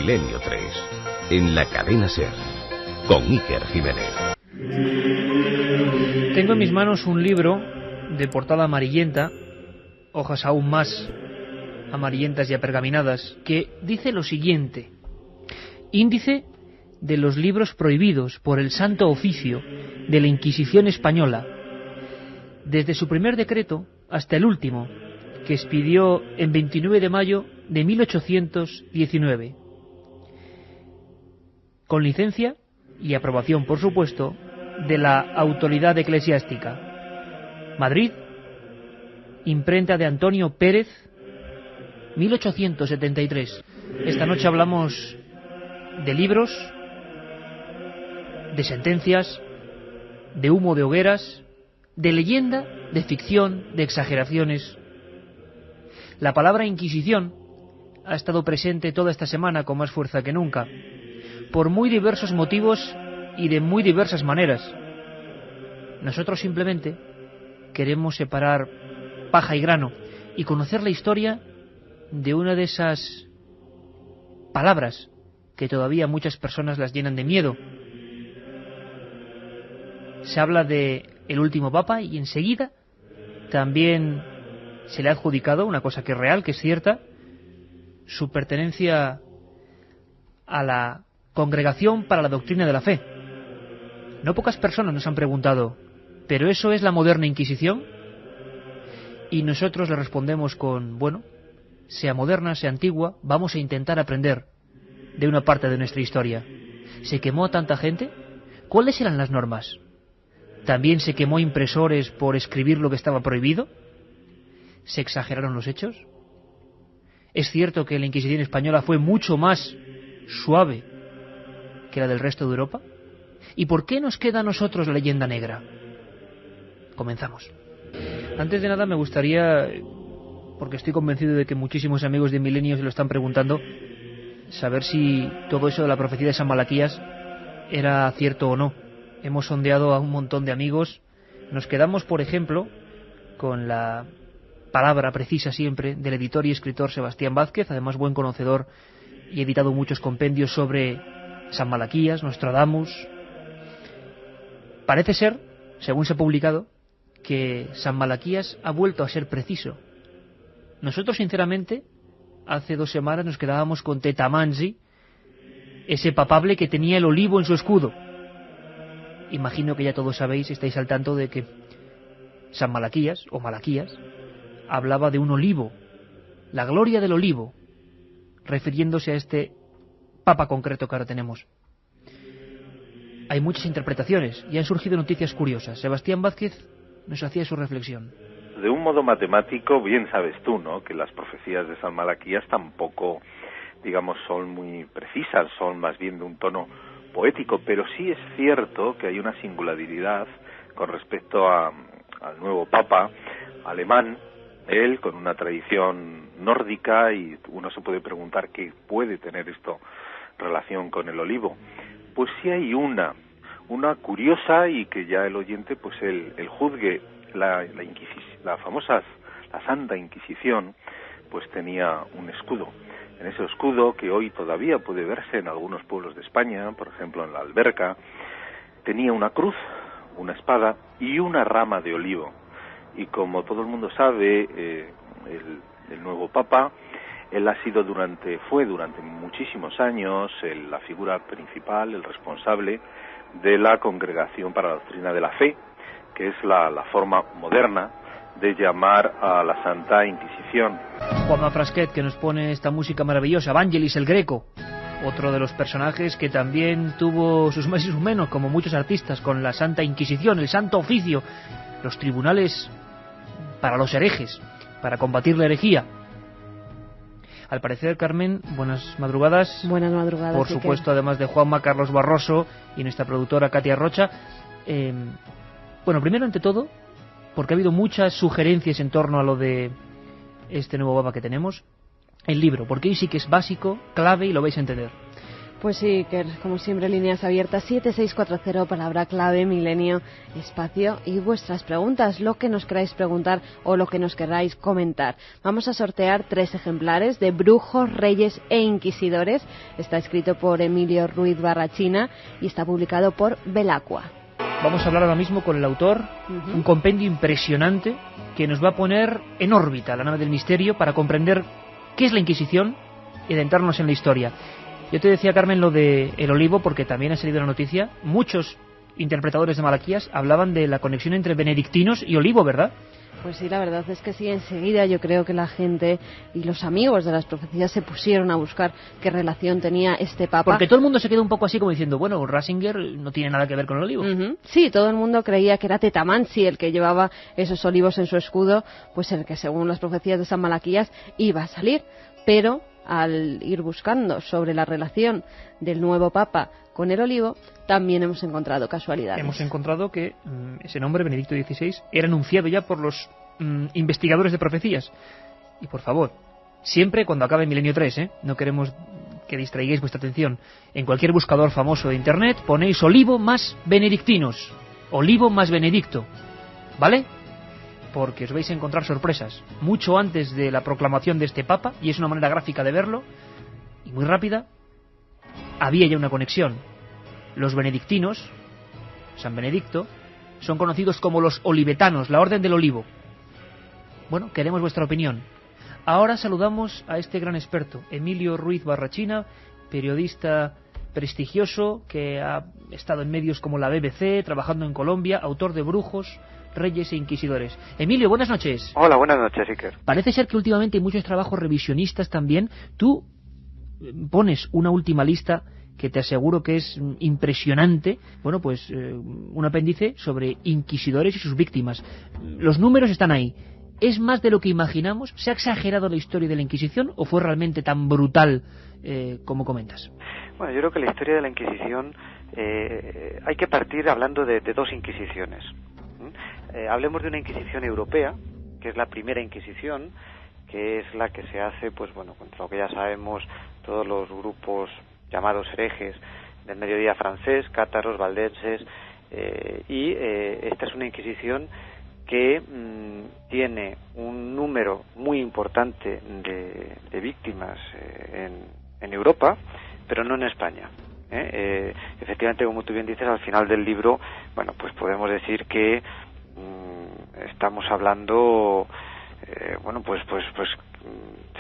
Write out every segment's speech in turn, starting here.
Milenio 3, en la cadena SER, con Iker Jiménez. Tengo en mis manos un libro de portada amarillenta, hojas aún más amarillentas y apergaminadas, que dice lo siguiente: Índice de los libros prohibidos por el Santo Oficio de la Inquisición Española, desde su primer decreto hasta el último, que expidió en 29 de mayo de 1819, con licencia y aprobación, por supuesto, de la autoridad eclesiástica. Madrid, imprenta de Antonio Pérez, 1873. Esta noche hablamos de libros, de sentencias, de humo de hogueras, de leyenda, de ficción, de exageraciones. La palabra Inquisición ha estado presente toda esta semana con más fuerza que nunca, por muy diversos motivos y de muy diversas maneras. Nosotros simplemente queremos separar paja y grano y conocer la historia de una de esas palabras que todavía muchas personas las llenan de miedo. Se habla de el último papa y enseguida también se le ha adjudicado una cosa que es real, que es cierta, su pertenencia a la Congregación para la Doctrina de la Fe. No pocas personas nos han preguntado, ¿pero eso es la moderna Inquisición? Y nosotros le respondemos con, bueno, sea moderna, sea antigua, vamos a intentar aprender de una parte de nuestra historia. ¿Se quemó a tanta gente? ¿Cuáles eran las normas? ¿También se quemó impresores por escribir lo que estaba prohibido? ¿Se exageraron los hechos? ¿Es cierto que la Inquisición española fue mucho más suave que la del resto de Europa? ¿Y por qué nos queda a nosotros la leyenda negra? Comenzamos. Antes de nada me gustaría, porque estoy convencido de que muchísimos amigos de Milenio se lo están preguntando, saber si todo eso de la profecía de San Malaquías era cierto o no. Hemos sondeado a un montón de amigos. Nos quedamos, por ejemplo, con la palabra precisa siempre del editor y escritor Sebastián Vázquez, además buen conocedor y editado muchos compendios sobre San Malaquías, Nostradamus. Parece ser, según se ha publicado, que San Malaquías ha vuelto a ser preciso. Nosotros, sinceramente, hace 2 semanas nos quedábamos con Tetamanzi, ese papable que tenía el olivo en su escudo. Imagino que ya todos sabéis, estáis al tanto de que San Malaquías, o Malaquías, hablaba de un olivo, la gloria del olivo, refiriéndose a este papa concreto que ahora tenemos. Hay muchas interpretaciones y han surgido noticias curiosas. Sebastián Vázquez nos hacía su reflexión. De un modo matemático, bien sabes tú, ¿no?, que las profecías de San Malaquías tampoco, digamos, son muy precisas, son más bien de un tono poético, pero sí es cierto que hay una singularidad con respecto al nuevo papa alemán, él con una tradición nórdica, y uno se puede preguntar qué puede tener esto relación con el olivo. Pues sí hay una curiosa, y que ya el oyente pues el juzgue. La Santa Inquisición pues tenía un escudo. En ese escudo, que hoy todavía puede verse en algunos pueblos de España, por ejemplo en la Alberca, tenía una cruz, una espada y una rama de olivo. Y como todo el mundo sabe, el nuevo papa, él fue durante muchísimos años la figura principal, el responsable de la Congregación para la Doctrina de la Fe, que es la forma moderna de llamar a la Santa Inquisición. Juanma Frasquet, que nos pone esta música maravillosa, Vangelis el Greco, otro de los personajes que también tuvo sus más y sus menos, como muchos artistas, con la Santa Inquisición, el Santo Oficio, los tribunales para los herejes, para combatir la herejía. Al parecer, Carmen, buenas madrugadas. Buenas madrugadas. Por supuesto, además de Juanma, Carlos Barroso y nuestra productora Katia Rocha. Bueno, primero, ante todo, porque ha habido muchas sugerencias en torno a lo de este nuevo papa que tenemos, el libro, porque hoy sí que es básico, clave, y lo vais a entender. Pues sí, que como siempre, líneas abiertas 7640, palabra clave, milenio, espacio y vuestras preguntas, lo que nos queráis preguntar o lo que nos queráis comentar. Vamos a sortear 3 ejemplares de Brujos, Reyes e Inquisidores. Está escrito por Emilio Ruiz Barrachina y está publicado por Belacqua. Vamos a hablar ahora mismo con el autor, un compendio impresionante que nos va a poner en órbita la nave del misterio para comprender qué es la Inquisición y adentrarnos en la historia. Yo te decía, Carmen, lo de El Olivo, porque también ha salido la noticia. Muchos interpretadores de Malaquías hablaban de la conexión entre benedictinos y Olivo, ¿verdad? Pues sí, la verdad es que sí, enseguida yo creo que la gente y los amigos de las profecías se pusieron a buscar qué relación tenía este papa. Porque todo el mundo se quedó un poco así como diciendo, bueno, Ratzinger no tiene nada que ver con el olivo. Sí, todo el mundo creía que era Tetamansi el que llevaba esos olivos en su escudo, pues el que según las profecías de San Malaquías iba a salir, pero al ir buscando sobre la relación del nuevo papa con el olivo, también hemos encontrado casualidades. Hemos encontrado que ese nombre, Benedicto XVI, era anunciado ya por los investigadores de profecías. Y por favor, siempre cuando acabe Milenio 3, no queremos que distraigáis vuestra atención. En cualquier buscador famoso de internet ponéis olivo más benedictinos, olivo más Benedicto, ¿vale? Porque os vais a encontrar sorpresas mucho antes de la proclamación de este papa, y es una manera gráfica de verlo y muy rápida. Había ya una conexión. Los benedictinos, San Benedicto, son conocidos como los olivetanos, la Orden del Olivo. Bueno, queremos vuestra opinión. Ahora saludamos a este gran experto, Emilio Ruiz Barrachina, periodista prestigioso que ha estado en medios como la BBC, trabajando en Colombia, autor de Brujos, Reyes e Inquisidores. Emilio, buenas noches. Hola, buenas noches, Iker. Parece ser que últimamente hay muchos trabajos revisionistas también. Tú pones una última lista que te aseguro que es impresionante. Bueno, pues un apéndice sobre inquisidores y sus víctimas. Los números están ahí. ¿Es más de lo que imaginamos? ¿Se ha exagerado la historia de la Inquisición o fue realmente tan brutal como comentas? Bueno, yo creo que la historia de la Inquisición hay que partir hablando de 2 inquisiciones. Hablemos de una Inquisición europea, que es la primera Inquisición, que es la que se hace, pues bueno, contra lo que ya sabemos, todos los grupos llamados herejes del mediodía francés, cátaros, valdenses, y esta es una Inquisición que tiene un número muy importante de víctimas en Europa, pero no en España. Efectivamente, como tú bien dices, al final del libro, bueno, pues podemos decir que estamos hablando, bueno, pues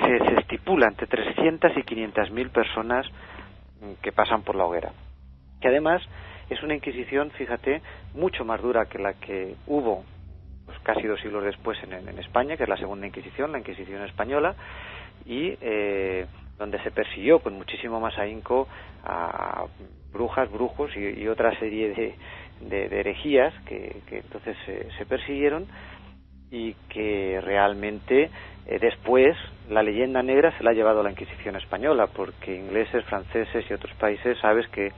se estipula entre 300 y 500.000 personas que pasan por la hoguera. Que además es una Inquisición, fíjate, mucho más dura que la que hubo pues casi 2 siglos después en España, que es la Segunda Inquisición, la Inquisición española, y donde se persiguió con muchísimo más ahínco a brujas, brujos y otra serie de herejías que entonces se persiguieron, y que realmente después la leyenda negra se la ha llevado a la Inquisición española, porque ingleses, franceses y otros países, sabes que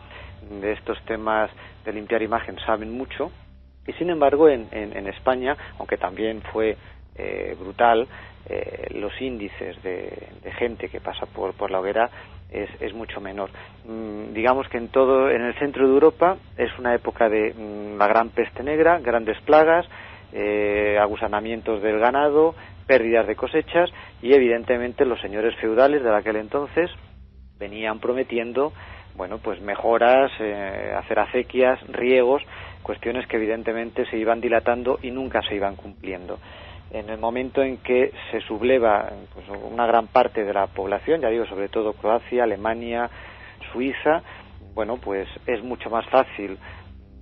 de estos temas de limpiar imagen saben mucho, y sin embargo en España, aunque también fue brutal, los índices de gente que pasa por la hoguera es mucho menor. Digamos que en el centro de Europa es una época de la gran peste negra, grandes plagas, agusanamientos del ganado, pérdidas de cosechas, y evidentemente los señores feudales de aquel entonces venían prometiendo, bueno, pues mejoras, hacer acequias, riegos, cuestiones que evidentemente se iban dilatando y nunca se iban cumpliendo. En el momento en que se subleva pues una gran parte de la población, ya digo, sobre todo Croacia, Alemania, Suiza, bueno, pues es mucho más fácil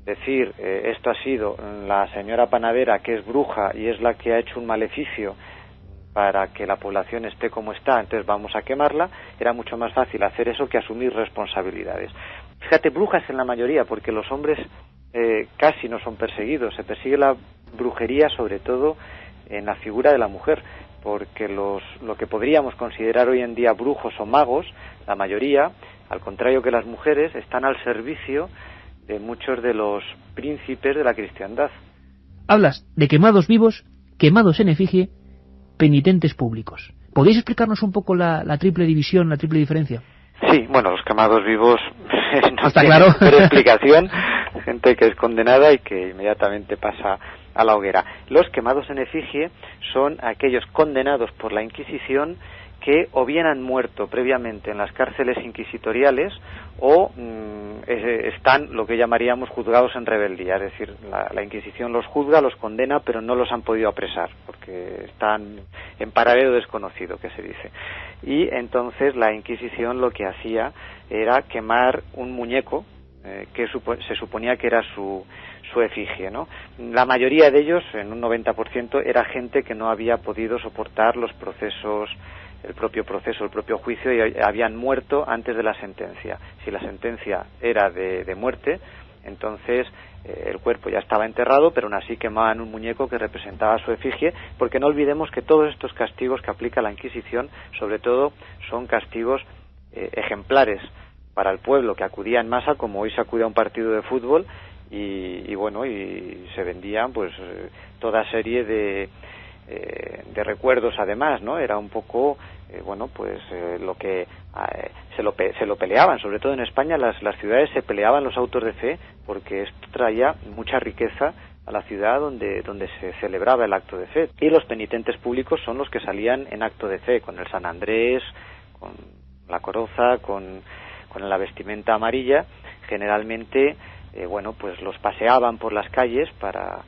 decir esto ha sido la señora panadera que es bruja y es la que ha hecho un maleficio para que la población esté como está, entonces vamos a quemarla. Era mucho más fácil hacer eso que asumir responsabilidades. Fíjate, brujas en la mayoría, porque los hombres casi no son perseguidos. Se persigue la brujería sobre todo en la figura de la mujer, porque lo que podríamos considerar hoy en día brujos o magos, la mayoría, al contrario que las mujeres, están al servicio de muchos de los príncipes de la cristiandad. Hablas de quemados vivos, quemados en efigie, penitentes públicos. ¿Podéis explicarnos un poco la triple división, la triple diferencia? Sí, bueno, los quemados vivos no está tienen claro. explicación, gente que es condenada y que inmediatamente pasa a la hoguera. Los quemados en efigie son aquellos condenados por la Inquisición que o bien han muerto previamente en las cárceles inquisitoriales o están lo que llamaríamos juzgados en rebeldía, es decir, la Inquisición los juzga, los condena, pero no los han podido apresar porque están en paradero desconocido, que se dice. Y entonces la Inquisición lo que hacía era quemar un muñeco que se suponía que era su efigie, ¿no? La mayoría de ellos, en un 90%, era gente que no había podido soportar los procesos, el propio proceso, el propio juicio, y habían muerto antes de la sentencia. Si la sentencia era de muerte, entonces el cuerpo ya estaba enterrado, pero aún así quemaban un muñeco que representaba su efigie, porque no olvidemos que todos estos castigos que aplica la Inquisición, sobre todo, son castigos ejemplares para el pueblo que acudía en masa, como hoy se acude a un partido de fútbol, y bueno, y se vendían pues toda serie de recuerdos además, ¿no? Era un poco bueno, pues lo que se lo peleaban, sobre todo en España las ciudades se peleaban los autos de fe porque esto traía mucha riqueza a la ciudad donde se celebraba el acto de fe, y los penitentes públicos son los que salían en acto de fe con el San Andrés, con la coroza, con la vestimenta amarilla. Generalmente bueno, pues los paseaban por las calles para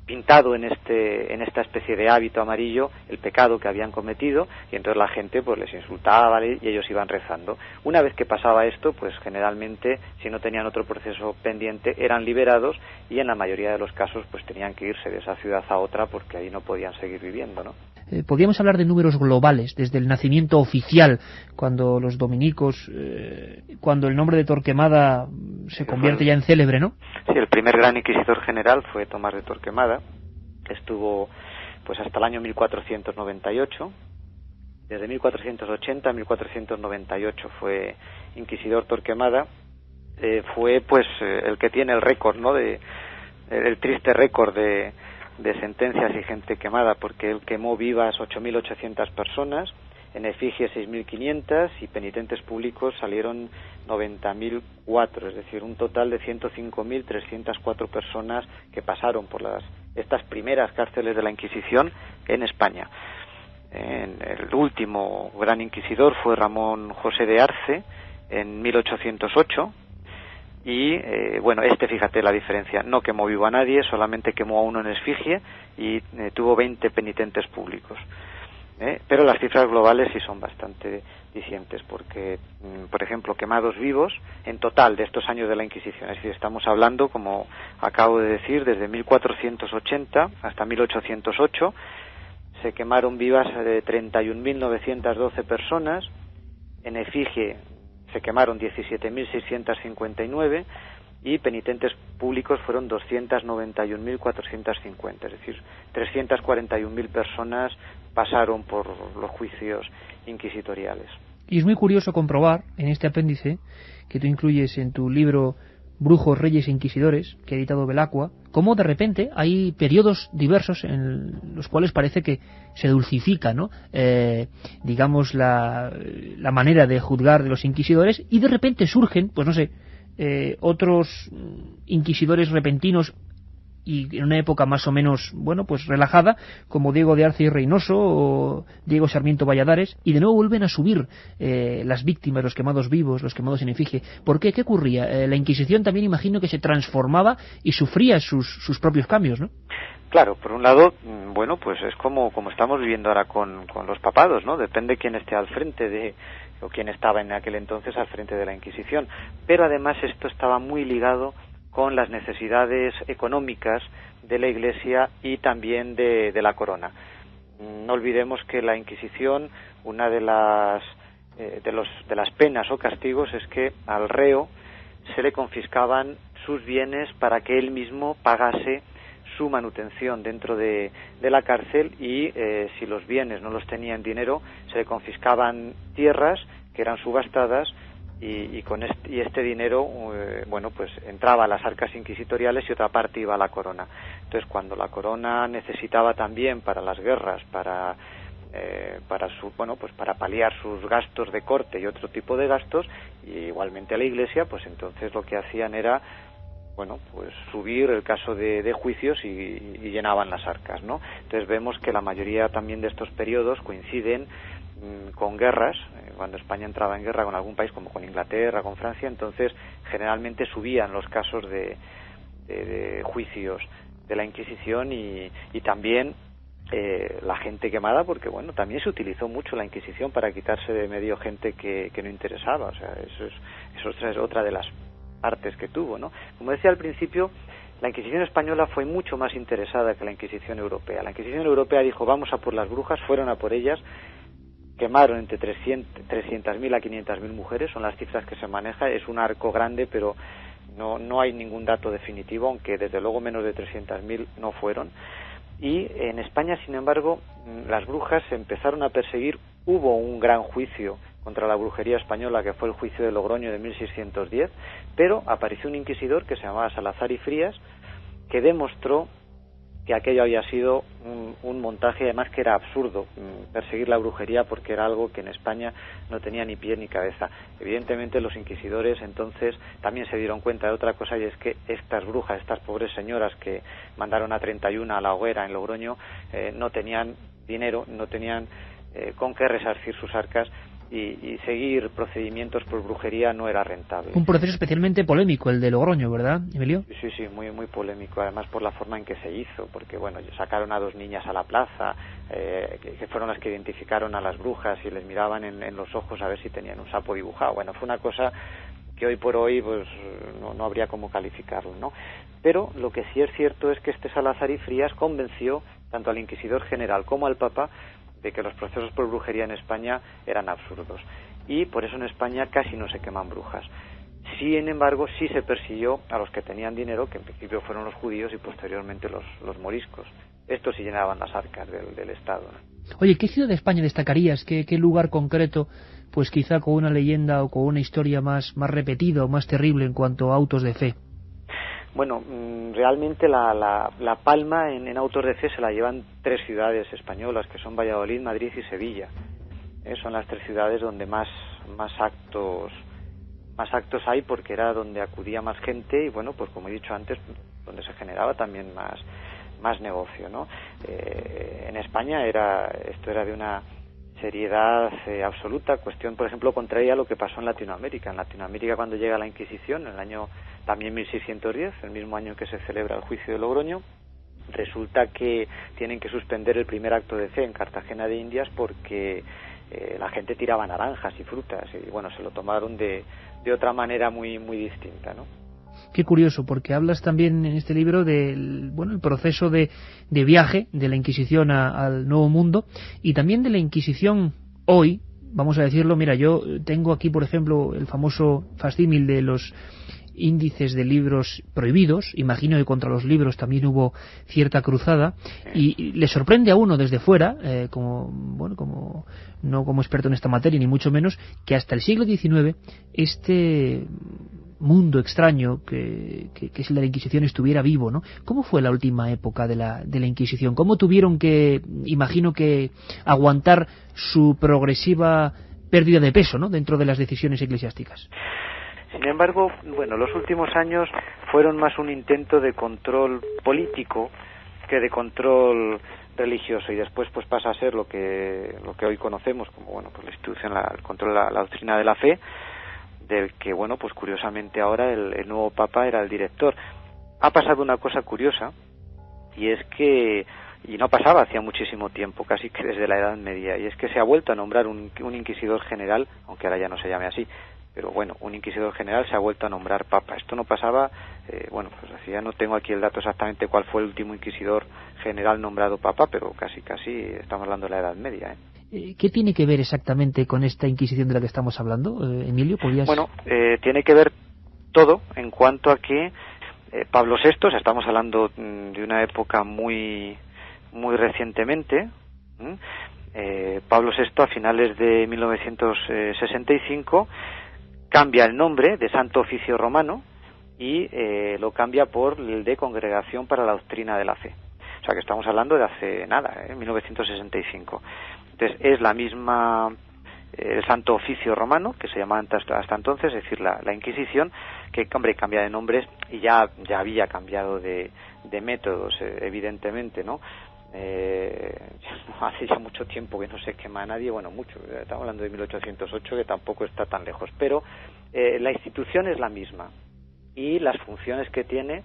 pintado en esta especie de hábito amarillo el pecado que habían cometido, y entonces la gente pues les insultaba y ellos iban rezando. Una vez que pasaba esto, pues generalmente, si no tenían otro proceso pendiente, eran liberados, y en la mayoría de los casos pues tenían que irse de esa ciudad a otra porque ahí no podían seguir viviendo, ¿no? Podríamos hablar de números globales, desde el nacimiento oficial, cuando los dominicos, cuando el nombre de Torquemada se convierte ya en célebre, ¿no? Sí, el primer gran inquisidor general fue Tomás de Torquemada, que estuvo pues hasta el año 1498. Desde 1480 a 1498 fue inquisidor Torquemada. Fue pues el que tiene el récord, ¿no? El triste récord de sentencias y gente quemada, porque él quemó vivas 8.800 personas, en efigie 6.500, y penitentes públicos salieron 90.004, es decir, un total de 105.304 personas que pasaron por estas primeras cárceles de la Inquisición en España. El último gran inquisidor fue Ramón José de Arce en 1808. Y bueno, fíjate la diferencia, no quemó vivo a nadie, solamente quemó a uno en efigie y tuvo 20 penitentes públicos. Pero las cifras globales sí son bastante dicientes, porque, por ejemplo, quemados vivos en total de estos años de la Inquisición, es decir, estamos hablando, como acabo de decir, desde 1480 hasta 1808, se quemaron vivas de 31.912 personas, en efigie se quemaron 17.659 y penitentes públicos fueron 291.450, es decir, 341.000 personas pasaron por los juicios inquisitoriales. Y es muy curioso comprobar en este apéndice que tú incluyes en tu libro Brujos, Reyes e Inquisidores, que ha editado Belacqua, cómo de repente hay periodos diversos en los cuales parece que se dulcifica, ¿no? Digamos la manera de juzgar de los inquisidores, y de repente surgen, pues no sé, otros inquisidores repentinos y en una época más o menos, bueno, pues relajada, como Diego de Arce y Reynoso o Diego Sarmiento Valladares, y de nuevo vuelven a subir las víctimas, los quemados vivos, los quemados en efigie. ¿Por qué? ¿Qué ocurría? La Inquisición también imagino que se transformaba y sufría sus propios cambios, ¿no? Claro, por un lado, bueno, pues es como estamos viviendo ahora con los papados, ¿no? Depende quién esté al frente o quién estaba en aquel entonces al frente de la Inquisición. Pero además esto estaba muy ligado con las necesidades económicas de la Iglesia y también de la corona. No olvidemos que la Inquisición, una de las penas o castigos es que al reo se le confiscaban sus bienes para que él mismo pagase su manutención dentro de la cárcel, y si los bienes no los tenía en dinero, se le confiscaban tierras que eran subastadas, y este dinero bueno, pues entraba a las arcas inquisitoriales y otra parte iba a la corona. Entonces, cuando la corona necesitaba también para las guerras, para para paliar sus gastos de corte y otro tipo de gastos, y igualmente a la Iglesia, pues entonces lo que hacían era subir el caso de juicios y llenaban las arcas, ¿no? Entonces vemos que la mayoría también de estos periodos coinciden con guerras, cuando España entraba en guerra con algún país, como con Inglaterra, con Francia, entonces generalmente subían los casos de juicios de la Inquisición y también la gente quemada, porque también se utilizó mucho la Inquisición para quitarse de medio gente que no interesaba. O sea, eso es otra de las partes que tuvo, ¿no? Como decía al principio, la Inquisición española fue mucho más interesada que la Inquisición europea. La Inquisición europea dijo, vamos a por las brujas, fueron a por ellas, quemaron entre 300.000 a 500.000 mujeres, son las cifras que se maneja, es un arco grande, pero no hay ningún dato definitivo, aunque desde luego menos de 300.000 no fueron. Y en España, sin embargo, las brujas se empezaron a perseguir. Hubo un gran juicio contra la brujería española, que fue el juicio de Logroño de 1610, pero apareció un inquisidor que se llamaba Salazar y Frías, que demostró que aquello había sido un montaje, además que era absurdo perseguir la brujería, porque era algo que en España no tenía ni pie ni cabeza. Evidentemente los inquisidores entonces también se dieron cuenta de otra cosa, y es que estas brujas, estas pobres señoras que mandaron a 31 a la hoguera en Logroño, no tenían dinero, no tenían con qué resarcir sus arcas, y seguir procedimientos por brujería no era rentable. Un proceso especialmente polémico el de Logroño, ¿verdad, Emilio? Sí, muy polémico, además por la forma en que se hizo, porque sacaron a 2 niñas a la plaza, que fueron las que identificaron a las brujas y les miraban en los ojos a ver si tenían un sapo dibujado. Fue una cosa que hoy por hoy pues no habría cómo calificarlo, ¿no? Pero lo que sí es cierto es que este Salazar y Frías convenció tanto al inquisidor general como al Papa de que los procesos por brujería en España eran absurdos, y por eso en España casi no se queman brujas. Sin embargo, sí se persiguió a los que tenían dinero, que en principio fueron los judíos y posteriormente los moriscos. Estos sí llenaban las arcas del Estado, ¿no? Oye, ¿qué ciudad de España destacarías? ¿Qué lugar concreto, pues quizá con una leyenda o con una historia más repetida o más terrible en cuanto a autos de fe? Realmente la palma en autos de fe se la llevan 3 ciudades españolas, que son Valladolid, Madrid y Sevilla. Son las 3 ciudades donde más actos hay, porque era donde acudía más gente y pues como he dicho antes, donde se generaba también más negocio, ¿no? En España esto era de una seriedad absoluta, cuestión, por ejemplo, contraria a lo que pasó en Latinoamérica. En Latinoamérica, cuando llega la Inquisición, en el año también 1610, el mismo año que se celebra el juicio de Logroño, resulta que tienen que suspender el primer acto de fe en Cartagena de Indias porque la gente tiraba naranjas y frutas, y se lo tomaron de otra manera muy distinta, ¿no? Qué curioso, porque hablas también en este libro del el proceso de viaje de la Inquisición al Nuevo Mundo, y también de la Inquisición hoy, vamos a decirlo. Mira, yo tengo aquí, por ejemplo, el famoso facsímil de los índices de libros prohibidos. Imagino que contra los libros también hubo cierta cruzada, y le sorprende a uno desde fuera, no como experto en esta materia, ni mucho menos, que hasta el siglo XIX este mundo extraño que es el de la Inquisición estuviera vivo, ¿no? ¿Cómo fue la última época de la Inquisición? ¿Cómo tuvieron que, imagino que, aguantar su progresiva pérdida de peso, ¿no?, dentro de las decisiones eclesiásticas? Sin embargo, los últimos años fueron más un intento de control político que de control religioso, y después pues pasa a ser lo que hoy conocemos como la institución, el control de la doctrina de la fe, del que pues curiosamente ahora el nuevo Papa era el director. Ha pasado una cosa curiosa, y es que, y no pasaba hacía muchísimo tiempo, casi que desde la Edad Media, y es que se ha vuelto a nombrar un inquisidor general, aunque ahora ya no se llame así, pero un inquisidor general se ha vuelto a nombrar Papa. Esto no pasaba, pues así ya no tengo aquí el dato exactamente cuál fue el último inquisidor general nombrado Papa, pero casi estamos hablando de la Edad Media, ¿Qué tiene que ver exactamente con esta Inquisición de la que estamos hablando, Emilio? ¿Podrías...? Tiene que ver todo en cuanto a que Pablo VI, estamos hablando de una época muy recientemente, Pablo VI a finales de 1965 cambia el nombre de Santo Oficio Romano y lo cambia por el de Congregación para la Doctrina de la Fe. O sea que estamos hablando de hace nada, 1965. Entonces es la misma, el Santo Oficio Romano, que se llamaba hasta entonces, es decir, la Inquisición, que, hombre, cambia de nombres y ya había cambiado de métodos, evidentemente, ¿no? Hace ya mucho tiempo que no se quema a nadie, bueno, mucho, estamos hablando de 1808, que tampoco está tan lejos, pero la institución es la misma y las funciones que tiene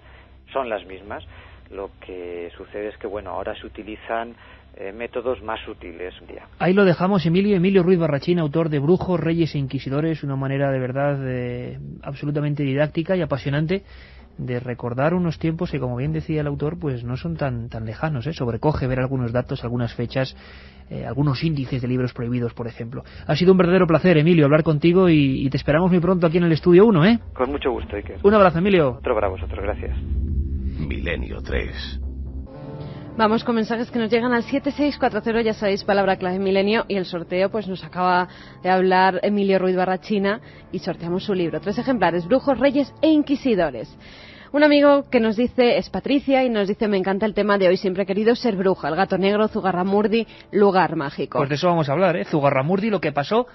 son las mismas. Lo que sucede es que, bueno, ahora se utilizan métodos más sutiles. Ahí lo dejamos, Emilio Ruiz Barrachina, autor de Brujos, Reyes e Inquisidores, una manera de verdad absolutamente didáctica y apasionante de recordar unos tiempos que, como bien decía el autor, pues no son tan lejanos, sobrecoge ver algunos datos, algunas fechas, algunos índices de libros prohibidos, por ejemplo. Ha sido un verdadero placer, Emilio, hablar contigo y te esperamos muy pronto aquí en el Estudio 1, ¿eh? Con mucho gusto, Iker. Un abrazo, Emilio. Otro para vosotros, gracias. Milenio 3. Vamos con mensajes que nos llegan al 7640, ya sabéis, palabra clave milenio, y el sorteo, pues nos acaba de hablar Emilio Ruiz Barrachina y sorteamos su libro. 3 ejemplares, Brujos, Reyes e Inquisidores. Un amigo que nos dice, es Patricia, y nos dice: me encanta el tema de hoy, siempre he querido ser bruja, el gato negro, Zugarramurdi, lugar mágico. Pues de eso vamos a hablar, Zugarramurdi, lo que pasó,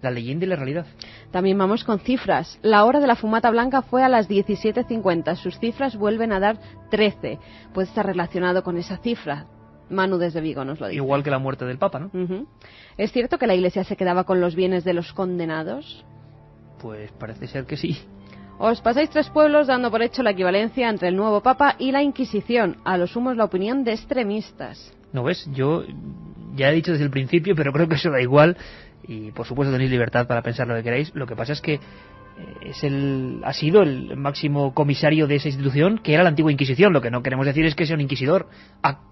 la leyenda y la realidad. También vamos con cifras. La hora de la fumata blanca fue a las 17:50. Sus cifras vuelven a dar 13. Puede estar relacionado con esa cifra. Manu desde Vigo nos lo dice. Igual que la muerte del Papa, ¿no? ¿Es cierto que la Iglesia se quedaba con los bienes de los condenados? Pues parece ser que sí. Os pasáis 3 pueblos dando por hecho la equivalencia entre el nuevo Papa y la Inquisición. A lo sumo es la opinión de extremistas. ¿No ves? Yo ya he dicho desde el principio, pero creo que eso da igual. Y por supuesto tenéis libertad para pensar lo que queráis. Lo que pasa es que ha sido el máximo comisario de esa institución, que era la antigua Inquisición. Lo que no queremos decir es que sea un inquisidor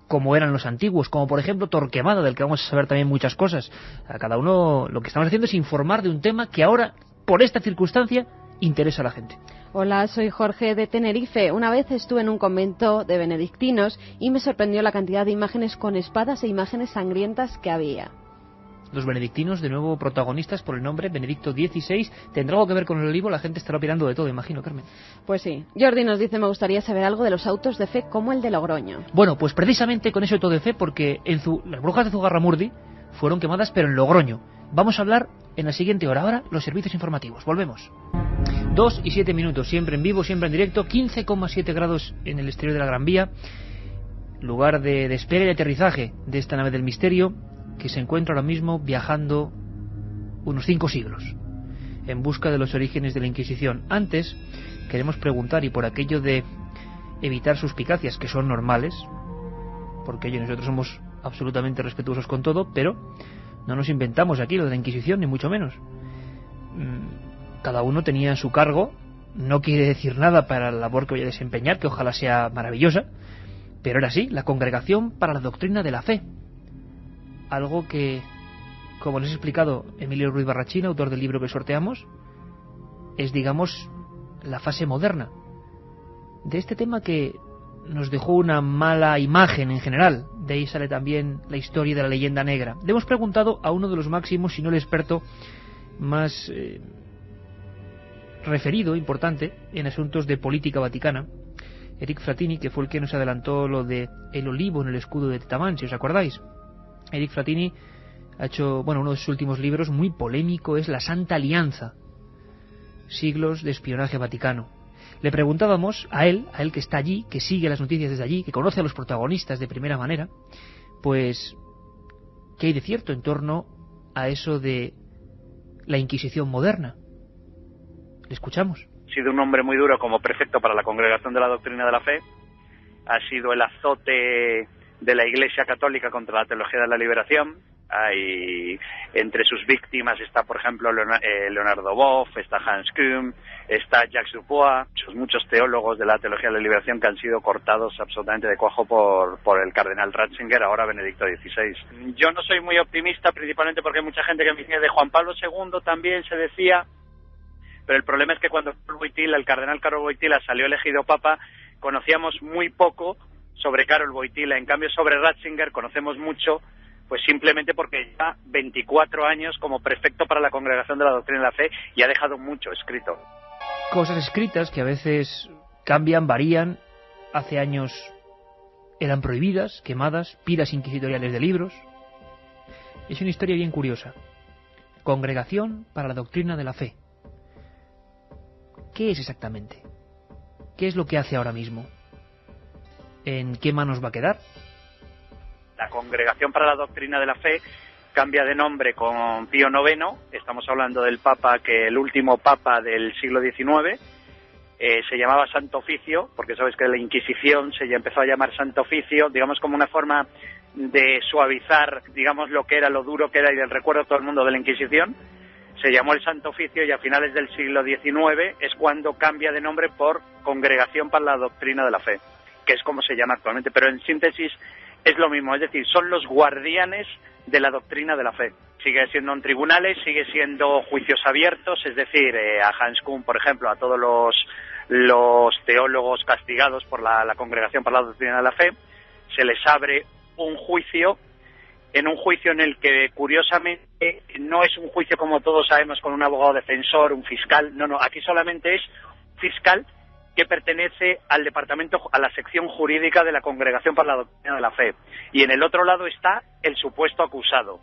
como eran los antiguos, como por ejemplo Torquemada, del que vamos a saber también muchas cosas. A cada uno lo que estamos haciendo es informar de un tema que ahora, por esta circunstancia, interesa a la gente. Hola, soy Jorge de Tenerife. Una vez estuve en un convento de benedictinos y me sorprendió la cantidad de imágenes con espadas e imágenes sangrientas que había. Los benedictinos, de nuevo protagonistas por el nombre, Benedicto XVI. ¿Tendrá algo que ver con el olivo? La gente estará opinando de todo, imagino, Carmen. Pues sí. Jordi nos dice: me gustaría saber algo de los autos de fe como el de Logroño. Bueno, pues precisamente con ese auto de fe, porque las brujas de Zugarramurdi fueron quemadas, pero en Logroño. Vamos a hablar en la siguiente hora. Ahora, los servicios informativos. Volvemos. 2:07, siempre en vivo, siempre en directo. 15,7 grados en el exterior de la Gran Vía. Lugar de despegue y aterrizaje de esta nave del misterio, que se encuentra ahora mismo viajando unos 5 siglos en busca de los orígenes de la Inquisición. Antes queremos preguntar, y por aquello de evitar suspicacias que son normales, porque nosotros somos absolutamente respetuosos con todo, pero no nos inventamos aquí lo de la Inquisición, ni mucho menos. Cada uno tenía su cargo, no quiere decir nada para la labor que voy a desempeñar, que ojalá sea maravillosa, pero era así, la Congregación para la Doctrina de la Fe. Algo que, como les he explicado Emilio Ruiz Barrachina, autor del libro que sorteamos, es, digamos, la fase moderna de este tema que nos dejó una mala imagen en general. De ahí sale también la historia de la leyenda negra. Le hemos preguntado a uno de los máximos, si no el experto más referido, importante, en asuntos de política vaticana, Eric Frattini, que fue el que nos adelantó lo de el olivo en el escudo de Tetamán, si os acordáis. Eric Frattini ha hecho, uno de sus últimos libros muy polémico, es La Santa Alianza, siglos de espionaje vaticano. Le preguntábamos a él que está allí, que sigue las noticias desde allí, que conoce a los protagonistas de primera manera, pues, ¿qué hay de cierto en torno a eso de la Inquisición moderna? Le escuchamos. Ha sido un hombre muy duro como prefecto para la Congregación de la Doctrina de la Fe, ha sido el azote de la Iglesia Católica contra la Teología de la Liberación. Hay, entre sus víctimas está, por ejemplo, Leonardo Boff, está Hans Küng, está Jacques Dupuis, muchos teólogos de la Teología de la Liberación que han sido cortados absolutamente de cuajo por el cardenal Ratzinger, ahora Benedicto XVI. Yo no soy muy optimista, principalmente porque hay mucha gente que me dice de Juan Pablo II también se decía, pero el problema es que cuando el cardenal Karol Wojtyła salió elegido papa, conocíamos muy poco sobre Karol Wojtyła. En cambio, sobre Ratzinger conocemos mucho, pues simplemente porque lleva 24 años como prefecto para la Congregación de la Doctrina de la Fe y ha dejado mucho escrito. Cosas escritas que a veces cambian, varían. Hace años eran prohibidas, quemadas, pilas inquisitoriales de libros. Es una historia bien curiosa. Congregación para la Doctrina de la Fe. ¿Qué es exactamente? ¿Qué es lo que hace ahora mismo? ¿En qué manos va a quedar? La Congregación para la Doctrina de la Fe cambia de nombre con Pío IX. Estamos hablando del Papa, que el último Papa del siglo XIX se llamaba Santo Oficio, porque sabes que la Inquisición se ya empezó a llamar Santo Oficio, digamos como una forma de suavizar, digamos, lo que era, lo duro que era, y del recuerdo a todo el mundo de la Inquisición. Se llamó el Santo Oficio y a finales del siglo XIX es cuando cambia de nombre por Congregación para la Doctrina de la Fe, que es como se llama actualmente, pero en síntesis es lo mismo, es decir, son los guardianes de la doctrina de la fe. Sigue siendo en tribunales, sigue siendo juicios abiertos, es decir, a Hans Kuhn, por ejemplo, a todos los teólogos castigados por la Congregación para la Doctrina de la Fe, se les abre un juicio, en un juicio en el que, curiosamente, no es un juicio como todos sabemos con un abogado defensor, un fiscal, no, aquí solamente es fiscal que pertenece al departamento, a la sección jurídica de la Congregación para la Doctrina de la Fe. Y en el otro lado está el supuesto acusado,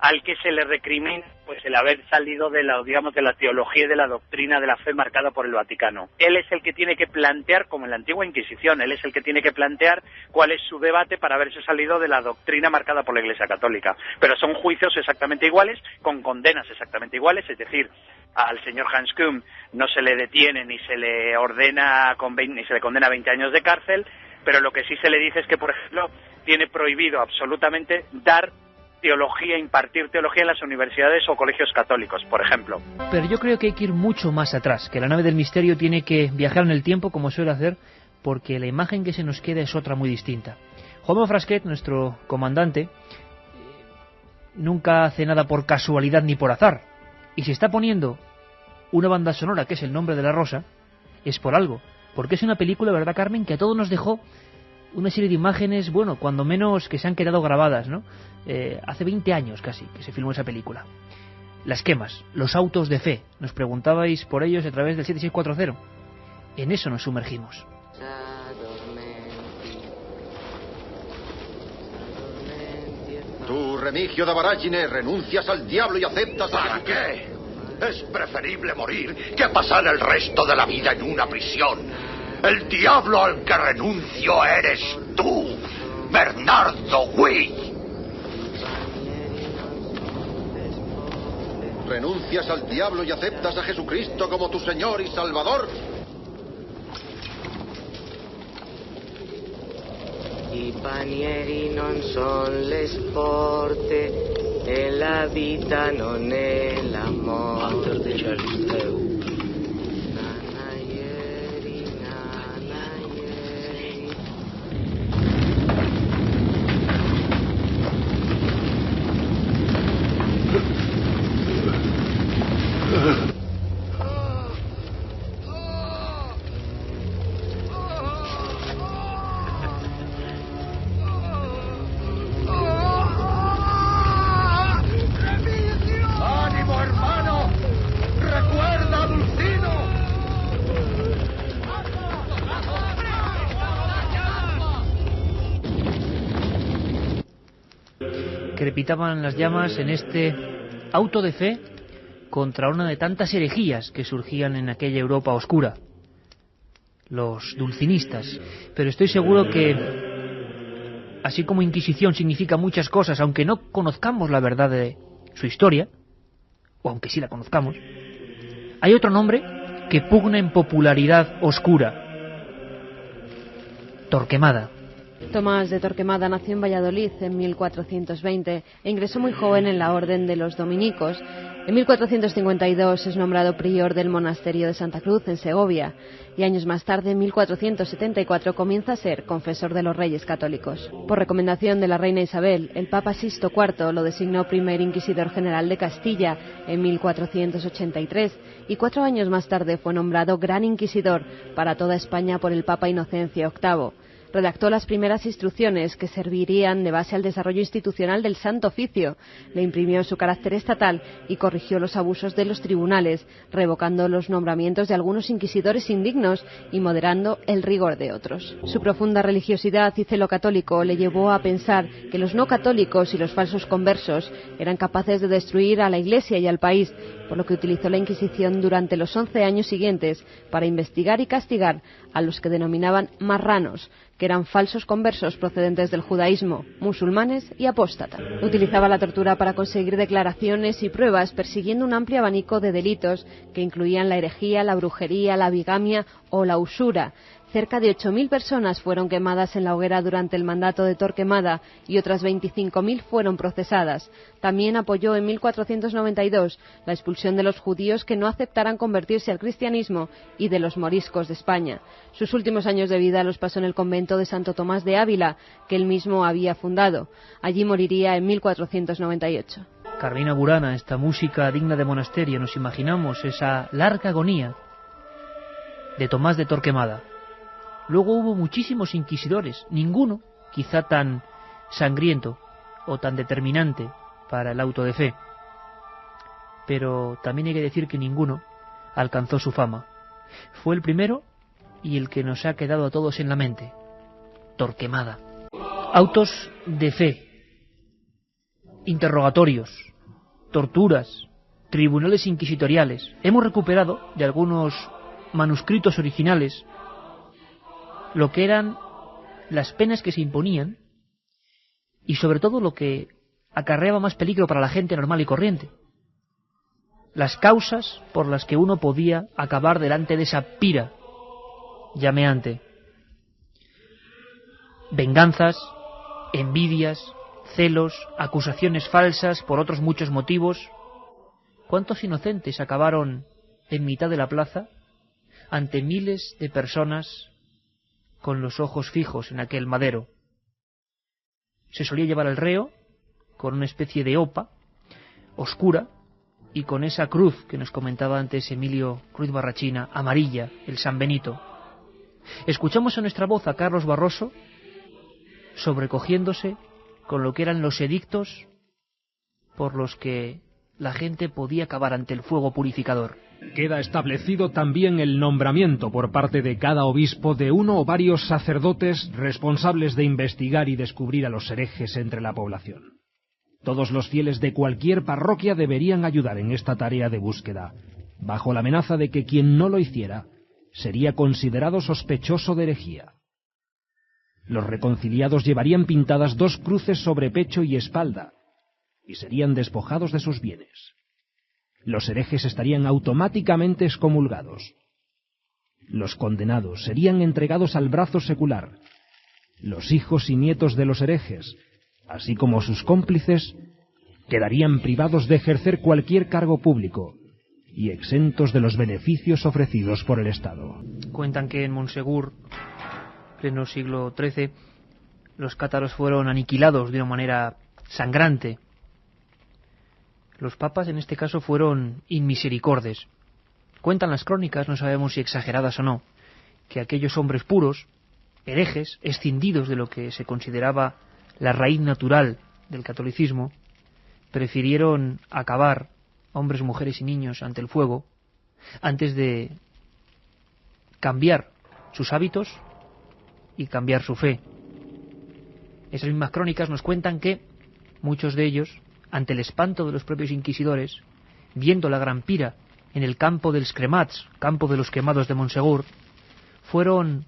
al que se le recrimina pues el haber salido de la, digamos, de la teología y de la doctrina de la fe marcada por el Vaticano. Él es el que tiene que plantear, como en la antigua Inquisición, él es el que tiene que plantear cuál es su debate para haberse salido de la doctrina marcada por la Iglesia Católica. Pero son juicios exactamente iguales, con condenas exactamente iguales, es decir, al señor Hans Kuhn no se le detiene ni se le ordena ni se le condena a 20 años de cárcel, pero lo que sí se le dice es que, por ejemplo, tiene prohibido absolutamente dar teología, impartir teología en las universidades o colegios católicos, por ejemplo. Pero yo creo que hay que ir mucho más atrás, que la nave del misterio tiene que viajar en el tiempo, como suele hacer, porque la imagen que se nos queda es otra muy distinta. Juanma Frasquet, nuestro comandante, nunca hace nada por casualidad ni por azar, y si está poniendo una banda sonora que es El nombre de la rosa, es por algo, porque es una película, ¿verdad, Carmen?, que a todos nos dejó una serie de imágenes, bueno, cuando menos que se han quedado grabadas, ¿no? Hace 20 años casi que se filmó esa película. Las quemas, los autos de fe, nos preguntabais por ellos a través del 7640. En eso nos sumergimos. Tú, Remigio de Baragine, renuncias al diablo y aceptas a... ¿Para qué? Es preferible morir que pasar el resto de la vida en una prisión. El diablo al que renuncio eres tú, Bernardo Witt. ¿Renuncias al diablo y aceptas a Jesucristo como tu Señor y Salvador? I panieri non son le sporte e la vita non è l'amore. Crepitaban las llamas en este auto de fe contra una de tantas herejías que surgían en aquella Europa oscura, los dulcinistas. Pero estoy seguro que, así como Inquisición significa muchas cosas, aunque no conozcamos la verdad de su historia, o aunque sí la conozcamos, hay otro nombre que pugna en popularidad oscura: Torquemada. Tomás de Torquemada nació en Valladolid en 1420 e ingresó muy joven en la Orden de los Dominicos. En 1452 es nombrado prior del monasterio de Santa Cruz en Segovia y años más tarde, en 1474, comienza a ser confesor de los Reyes Católicos. Por recomendación de la reina Isabel, el Papa Sixto IV lo designó primer inquisidor general de Castilla en 1483 y 4 años más tarde fue nombrado Gran Inquisidor para toda España por el Papa Inocencio VIII. redactó las primeras instrucciones que servirían de base al desarrollo institucional del Santo Oficio, le imprimió su carácter estatal y corrigió los abusos de los tribunales, revocando los nombramientos de algunos inquisidores indignos y moderando el rigor de otros. Su profunda religiosidad y celo católico le llevó a pensar que los no católicos y los falsos conversos eran capaces de destruir a la Iglesia y al país, por lo que utilizó la Inquisición durante los 11 años siguientes para investigar y castigar a los que denominaban marranos, que eran falsos conversos procedentes del judaísmo, musulmanes y apóstatas. Utilizaba la tortura para conseguir declaraciones y pruebas, persiguiendo un amplio abanico de delitos que incluían la herejía, la brujería, la bigamia o la usura. Cerca de 8.000 personas fueron quemadas en la hoguera durante el mandato de Torquemada y otras 25.000 fueron procesadas. También apoyó en 1492 la expulsión de los judíos que no aceptaran convertirse al cristianismo y de los moriscos de España. Sus últimos años de vida los pasó en el convento de Santo Tomás de Ávila, que él mismo había fundado. Allí moriría en 1498. Carmina Burana, esta música digna de monasterio, nos imaginamos esa larga agonía de Tomás de Torquemada. Luego hubo muchísimos inquisidores, ninguno quizá tan sangriento o tan determinante para el auto de fe. Pero también hay que decir que ninguno alcanzó su fama. Fue el primero y el que nos ha quedado a todos en la mente: Torquemada. Autos de fe, interrogatorios, torturas, tribunales inquisitoriales. Hemos recuperado de algunos manuscritos originales lo que eran las penas que se imponían y sobre todo lo que acarreaba más peligro para la gente normal y corriente. Las causas por las que uno podía acabar delante de esa pira llameante. Venganzas, envidias, celos, acusaciones falsas por otros muchos motivos. ¿Cuántos inocentes acabaron en mitad de la plaza ante miles de personas con los ojos fijos en aquel madero? Se solía llevar al reo con una especie de hopa oscura y con esa cruz que nos comentaba antes Emilio Cruz Barrachina, amarilla, el San Benito. Escuchamos a nuestra voz a Carlos Barroso sobrecogiéndose con lo que eran los edictos por los que la gente podía acabar ante el fuego purificador. Queda establecido también el nombramiento por parte de cada obispo de uno o varios sacerdotes responsables de investigar y descubrir a los herejes entre la población. Todos los fieles de cualquier parroquia deberían ayudar en esta tarea de búsqueda, bajo la amenaza de que quien no lo hiciera sería considerado sospechoso de herejía. Los reconciliados llevarían pintadas 2 cruces sobre pecho y espalda, y serían despojados de sus bienes. Los herejes estarían automáticamente excomulgados. Los condenados serían entregados al brazo secular. Los hijos y nietos de los herejes, así como sus cómplices, quedarían privados de ejercer cualquier cargo público y exentos de los beneficios ofrecidos por el Estado. Cuentan que en Monsegur, pleno siglo XIII, los cátaros fueron aniquilados de una manera sangrante. Los papas en este caso fueron inmisericordes. Cuentan las crónicas, no sabemos si exageradas o no, que aquellos hombres puros, herejes, escindidos de lo que se consideraba la raíz natural del catolicismo, prefirieron acabar, hombres, mujeres y niños, ante el fuego, antes de cambiar sus hábitos y cambiar su fe. Esas mismas crónicas nos cuentan que muchos de ellos, ante el espanto de los propios inquisidores, viendo la gran pira en el campo dels cremats, campo de los quemados de Monsegur, fueron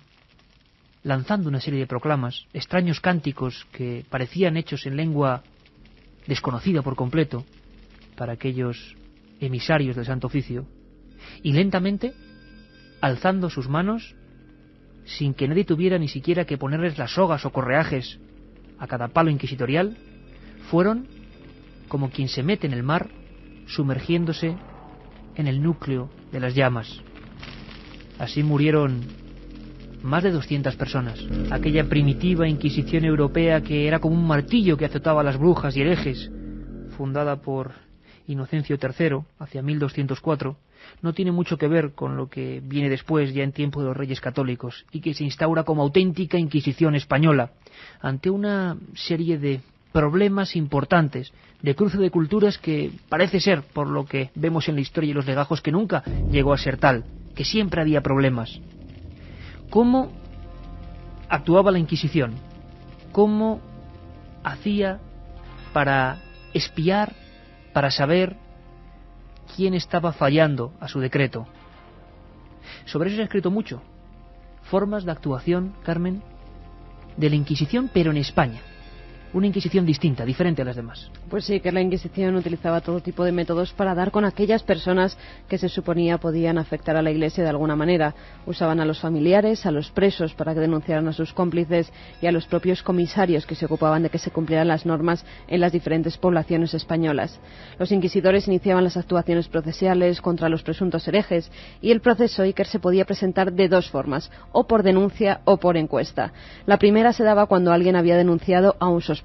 lanzando una serie de proclamas, extraños cánticos que parecían hechos en lengua desconocida por completo para aquellos emisarios del Santo Oficio, y lentamente, alzando sus manos, sin que nadie tuviera ni siquiera que ponerles las sogas o correajes a cada palo inquisitorial, fueron como quien se mete en el mar, sumergiéndose en el núcleo de las llamas. Así murieron más de 200 personas. Aquella primitiva Inquisición europea que era como un martillo que azotaba a las brujas y herejes, fundada por Inocencio III, hacia 1204, no tiene mucho que ver con lo que viene después, ya en tiempo de los Reyes Católicos, y que se instaura como auténtica Inquisición española, ante una serie de problemas importantes, de cruce de culturas que parece ser, por lo que vemos en la historia y los legajos, que nunca llegó a ser tal, que siempre había problemas. ¿Cómo actuaba la Inquisición? ¿Cómo hacía para espiar, para saber quién estaba fallando a su decreto? Sobre eso se ha escrito mucho. Formas de actuación, Carmen, de la Inquisición, pero en España. Una Inquisición distinta, diferente a las demás. Pues sí, que la Inquisición utilizaba todo tipo de métodos para dar con aquellas personas que se suponía podían afectar a la Iglesia de alguna manera. Usaban a los familiares, a los presos para que denunciaran a sus cómplices y a los propios comisarios que se ocupaban de que se cumplieran las normas en las diferentes poblaciones españolas. Los inquisidores iniciaban las actuaciones procesales contra los presuntos herejes y el proceso Iker se podía presentar de dos formas, o por denuncia o por encuesta. La primera se daba cuando alguien había denunciado a un sospechoso.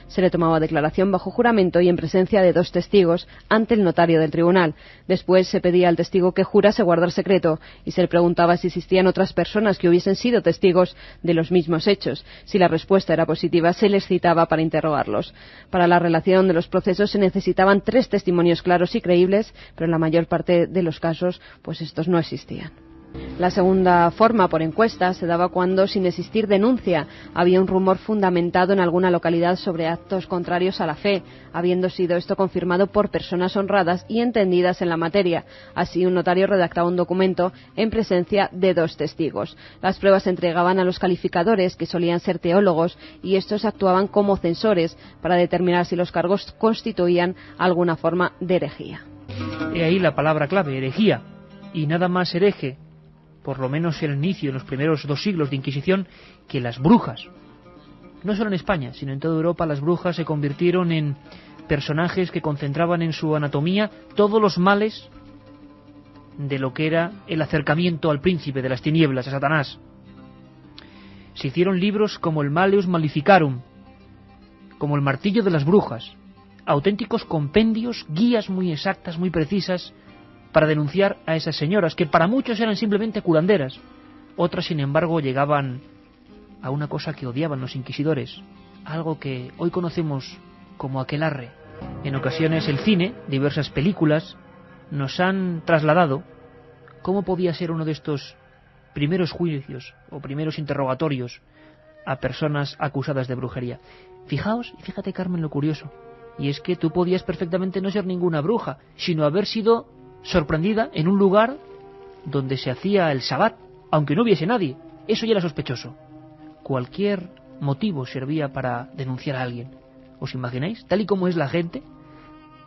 Se le tomaba declaración bajo juramento y en presencia de dos testigos ante el notario del tribunal. Después se pedía al testigo que jurase guardar secreto y se le preguntaba si existían otras personas que hubiesen sido testigos de los mismos hechos. Si la respuesta era positiva, se les citaba para interrogarlos. Para la relación de los procesos se necesitaban 3 testimonios claros y creíbles, pero en la mayor parte de los casos, pues estos no existían. La segunda forma, por encuesta, se daba cuando, sin existir denuncia, había un rumor fundamentado en alguna localidad sobre actos contrarios a la fe, habiendo sido esto confirmado por personas honradas y entendidas en la materia. Así, un notario redactaba un documento en presencia de 2 testigos. Las pruebas se entregaban a los calificadores, que solían ser teólogos, y estos actuaban como censores para determinar si los cargos constituían alguna forma de herejía. He ahí la palabra clave, herejía, y nada más hereje, por lo menos el inicio, en los primeros 2 siglos de Inquisición, que las brujas. No solo en España, sino en toda Europa, las brujas se convirtieron en personajes que concentraban en su anatomía todos los males de lo que era el acercamiento al príncipe de las tinieblas, a Satanás. Se hicieron libros como el Malleus Maleficarum, como el Martillo de las Brujas, auténticos compendios, guías muy exactas, muy precisas, para denunciar a esas señoras, que para muchos eran simplemente curanderas. Otras, sin embargo, llegaban a una cosa que odiaban los inquisidores, algo que hoy conocemos como aquelarre. En ocasiones el cine, diversas películas, nos han trasladado cómo podía ser uno de estos primeros juicios o primeros interrogatorios a personas acusadas de brujería. Fijaos, y fíjate, Carmen, lo curioso, y es que tú podías perfectamente no ser ninguna bruja, sino haber sido sorprendida en un lugar donde se hacía el sabbat, aunque no hubiese nadie. Eso ya era sospechoso. Cualquier motivo servía para denunciar a alguien. ¿Os imagináis? Tal y como es la gente,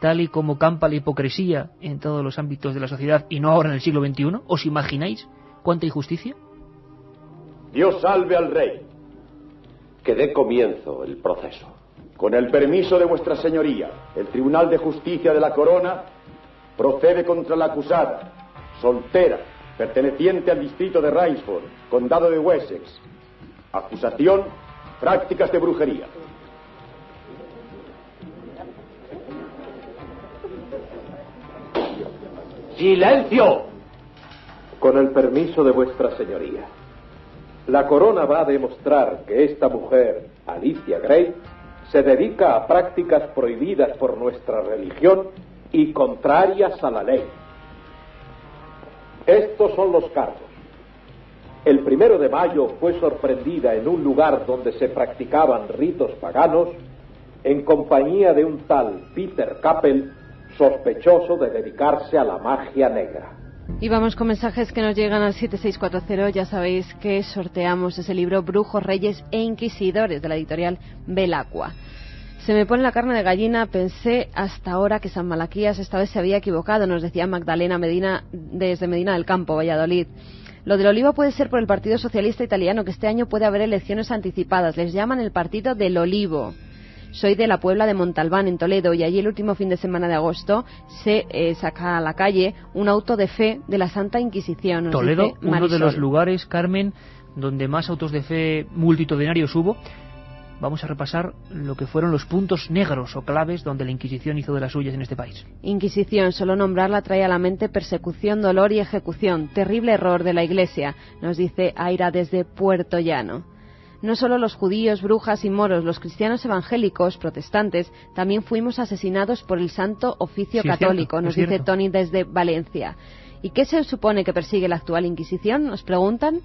tal y como campa la hipocresía en todos los ámbitos de la sociedad y no ahora en el siglo XXI, ¿os imagináis cuánta injusticia? Dios salve al rey. Que dé comienzo el proceso. Con el permiso de vuestra señoría, el Tribunal de Justicia de la Corona procede contra la acusada, soltera, perteneciente al distrito de Rainsford, condado de Wessex. Acusación: prácticas de brujería. ¡Silencio! Con el permiso de vuestra señoría, la corona va a demostrar que esta mujer, Alicia Gray, se dedica a prácticas prohibidas por nuestra religión y contrarias a la ley. Estos son los cargos. El 1 de mayo fue sorprendida en un lugar donde se practicaban ritos paganos en compañía de un tal Peter Capel, sospechoso de dedicarse a la magia negra. Y vamos con mensajes que nos llegan al 7640. Ya sabéis que sorteamos ese libro Brujos, Reyes e Inquisidores de la editorial Belacqua. Se me pone la carne de gallina. Pensé hasta ahora que San Malaquías esta vez se había equivocado, nos decía Magdalena Medina desde Medina del Campo, Valladolid. Lo del olivo puede ser por el Partido Socialista Italiano, que este año puede haber elecciones anticipadas. Les llaman el Partido del Olivo. Soy de la Puebla de Montalbán, en Toledo, y allí el último fin de semana de agosto se saca a la calle un auto de fe de la Santa Inquisición. Toledo, uno de los lugares, Carmen, donde más autos de fe multitudinarios hubo. vamos a repasar lo que fueron los puntos negros o claves donde la Inquisición hizo de las suyas en este país. Inquisición, solo nombrarla trae a la mente persecución, dolor y ejecución. Terrible error de la Iglesia, nos dice Aira desde Puerto Llano. No solo los judíos, brujas y moros, los cristianos evangélicos, protestantes, también fuimos asesinados por el Santo Oficio Católico, nos dice Tony desde Valencia. ¿Y qué se supone que persigue la actual Inquisición? Nos preguntan.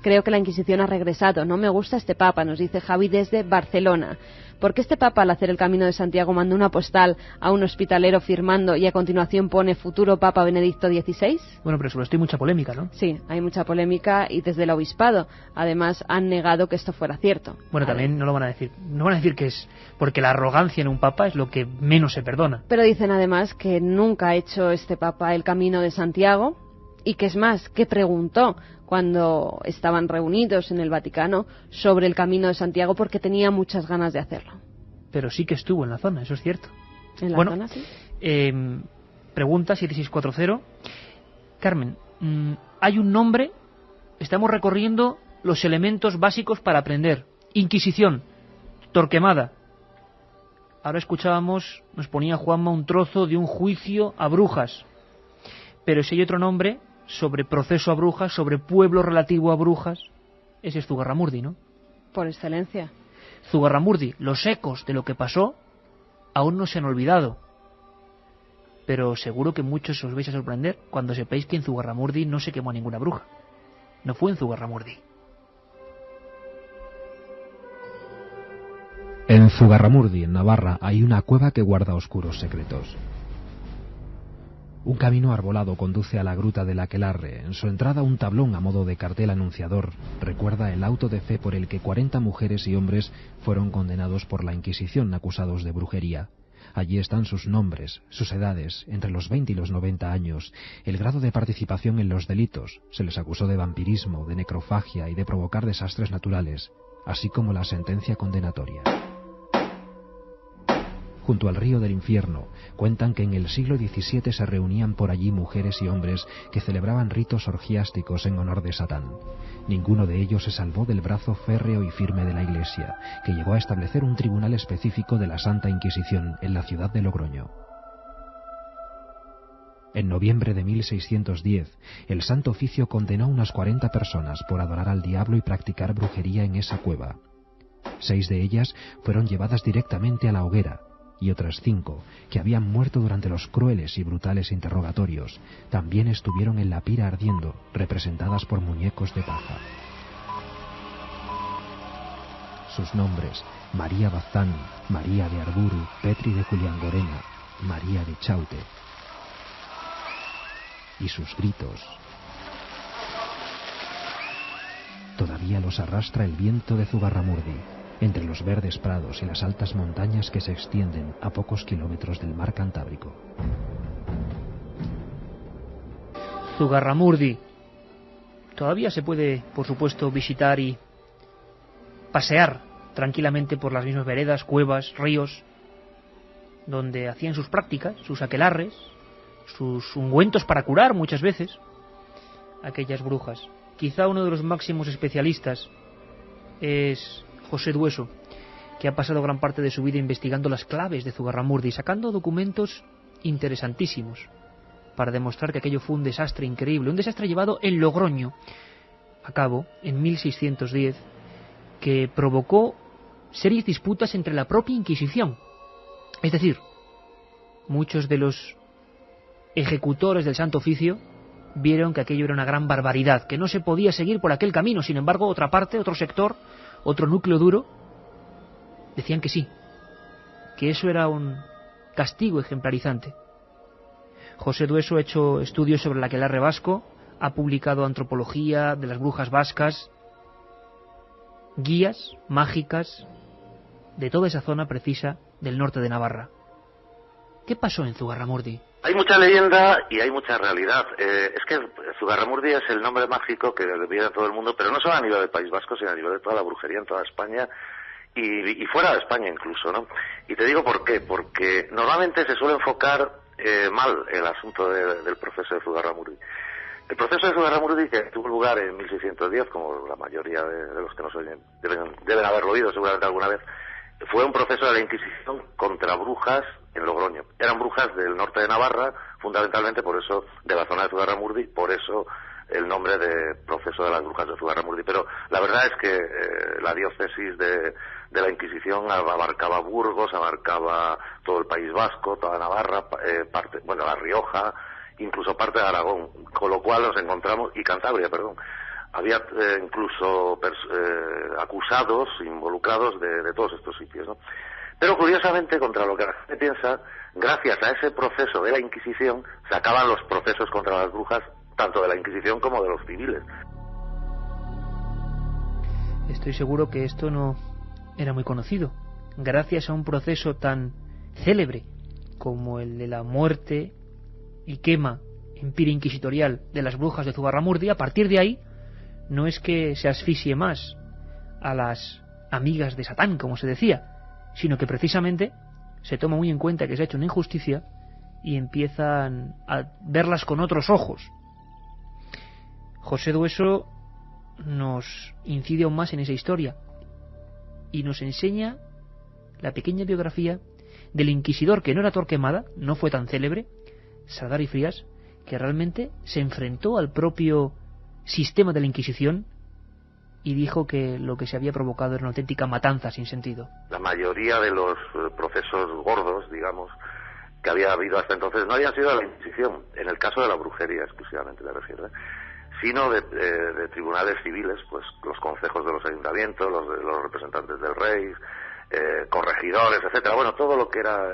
Creo que la Inquisición ha regresado. No me gusta este Papa, nos dice Javi desde Barcelona. ¿Por qué este Papa, al hacer el Camino de Santiago, mandó una postal a un hospitalero firmando y a continuación pone futuro Papa Benedicto XVI? Bueno, pero sobre esto hay mucha polémica, ¿no? Sí, hay mucha polémica y desde el obispado. Además, han negado que esto fuera cierto. Bueno, también no lo van a decir. No van a decir que es porque la arrogancia en un Papa es lo que menos se perdona. Pero dicen además que nunca ha hecho este Papa el Camino de Santiago y que es más, que preguntó cuando estaban reunidos en el Vaticano sobre el Camino de Santiago porque tenía muchas ganas de hacerlo. Pero sí que estuvo en la zona, eso es cierto. ¿En la zona, sí? Pregunta 7640. Carmen, hay un nombre, estamos recorriendo los elementos básicos para aprender. Inquisición, Torquemada. Ahora escuchábamos, nos ponía Juanma un trozo de un juicio a brujas. Pero si hay otro nombre sobre proceso a brujas, sobre pueblo relativo a brujas, ese es Zugarramurdi, ¿no? Por excelencia. Zugarramurdi, los ecos de lo que pasó aún no se han olvidado. Pero seguro que muchos os vais a sorprender cuando sepáis que en Zugarramurdi no se quemó a ninguna bruja. No fue en Zugarramurdi. En Zugarramurdi, en Navarra, hay una cueva que guarda oscuros secretos. Un camino arbolado conduce a la gruta del Aquelarre. En su entrada, un tablón a modo de cartel anunciador recuerda el auto de fe por el que 40 mujeres y hombres fueron condenados por la Inquisición acusados de brujería. Allí están sus nombres, sus edades, entre los 20 y los 90 años, el grado de participación en los delitos. Se les acusó de vampirismo, de necrofagia y de provocar desastres naturales, así como la sentencia condenatoria. Junto al río del infierno, cuentan que en el siglo XVII se reunían por allí mujeres y hombres que celebraban ritos orgiásticos en honor de Satán. Ninguno de ellos se salvó del brazo férreo y firme de la Iglesia, que llegó a establecer un tribunal específico de la Santa Inquisición en la ciudad de Logroño. En noviembre de 1610, el Santo Oficio condenó a unas 40 personas por adorar al diablo y practicar brujería en esa cueva. 6 de ellas fueron llevadas directamente a la hoguera, y otras 5, que habían muerto durante los crueles y brutales interrogatorios, también estuvieron en la pira ardiendo, representadas por muñecos de paja. Sus nombres: María Bazán, María de Arburu, Petri de Julián Gorena, María de Chaute. Y sus gritos todavía los arrastra el viento de Zugarramurdi, entre los verdes prados y las altas montañas que se extienden a pocos kilómetros del mar Cantábrico. Zugarramurdi. Todavía se puede, por supuesto, visitar y pasear tranquilamente por las mismas veredas, cuevas, ríos, donde hacían sus prácticas, sus aquelarres, sus ungüentos para curar muchas veces aquellas brujas. Quizá uno de los máximos especialistas es José Dueso, que ha pasado gran parte de su vida investigando las claves de Zugarramurdi, sacando documentos interesantísimos para demostrar que aquello fue un desastre increíble, un desastre llevado en Logroño a cabo en 1610, que provocó serias disputas entre la propia Inquisición. Es decir, muchos de los ejecutores del Santo Oficio vieron que aquello era una gran barbaridad, que no se podía seguir por aquel camino. Sin embargo, otra parte, otro sector, otro núcleo duro, decían que sí, que eso era un castigo ejemplarizante. José Dueso ha hecho estudios sobre el aquelarre vasco, ha publicado antropología de las brujas vascas, guías mágicas de toda esa zona precisa del norte de Navarra. ¿Qué pasó en Zugarramurdi? Hay mucha leyenda y hay mucha realidad. Es que Zugarramurdi es el nombre mágico que viene a todo el mundo, pero no solo a nivel del País Vasco, sino a nivel de toda la brujería en toda España y fuera de España incluso, ¿no? Y te digo por qué. Porque normalmente se suele enfocar mal el asunto del proceso de Zugarramurdi. El proceso de Zugarramurdi, que tuvo lugar en 1610, como la mayoría de los que nos oyen deben haberlo oído seguramente alguna vez, fue un proceso de la Inquisición contra brujas en Logroño. Eran brujas del norte de Navarra, fundamentalmente por eso, de la zona de Zugarramurdi, por eso el nombre de proceso de las brujas de Zugarramurdi. Pero la verdad es que la diócesis de la Inquisición abarcaba Burgos, abarcaba todo el País Vasco, toda Navarra, La Rioja, incluso parte de Aragón, con lo cual nos encontramos, y Cantabria, perdón, había incluso acusados, involucrados de todos estos sitios, ¿no? Pero curiosamente, contra lo que la gente piensa, gracias a ese proceso de la Inquisición, se acaban los procesos contra las brujas, tanto de la Inquisición como de los civiles. Estoy seguro que esto no era muy conocido. Gracias a un proceso tan célebre como el de la muerte y quema en pira inquisitorial de las brujas de Zugarramurdi, a partir de ahí no es que se asfixie más a las amigas de Satán, como se decía, sino que precisamente se toma muy en cuenta que se ha hecho una injusticia y empiezan a verlas con otros ojos. José Dueso nos incide aún más en esa historia y nos enseña la pequeña biografía del inquisidor que no era Torquemada, no fue tan célebre, Salgar y Frías, que realmente se enfrentó al propio sistema de la Inquisición y dijo que lo que se había provocado era una auténtica matanza sin sentido. La mayoría de los procesos gordos, digamos, que había habido hasta entonces no habían sido de la Inquisición, en el caso de la brujería exclusivamente me refiero, sino de tribunales civiles, pues los concejos de los ayuntamientos, los representantes del rey, corregidores, etcétera. Bueno, todo lo que era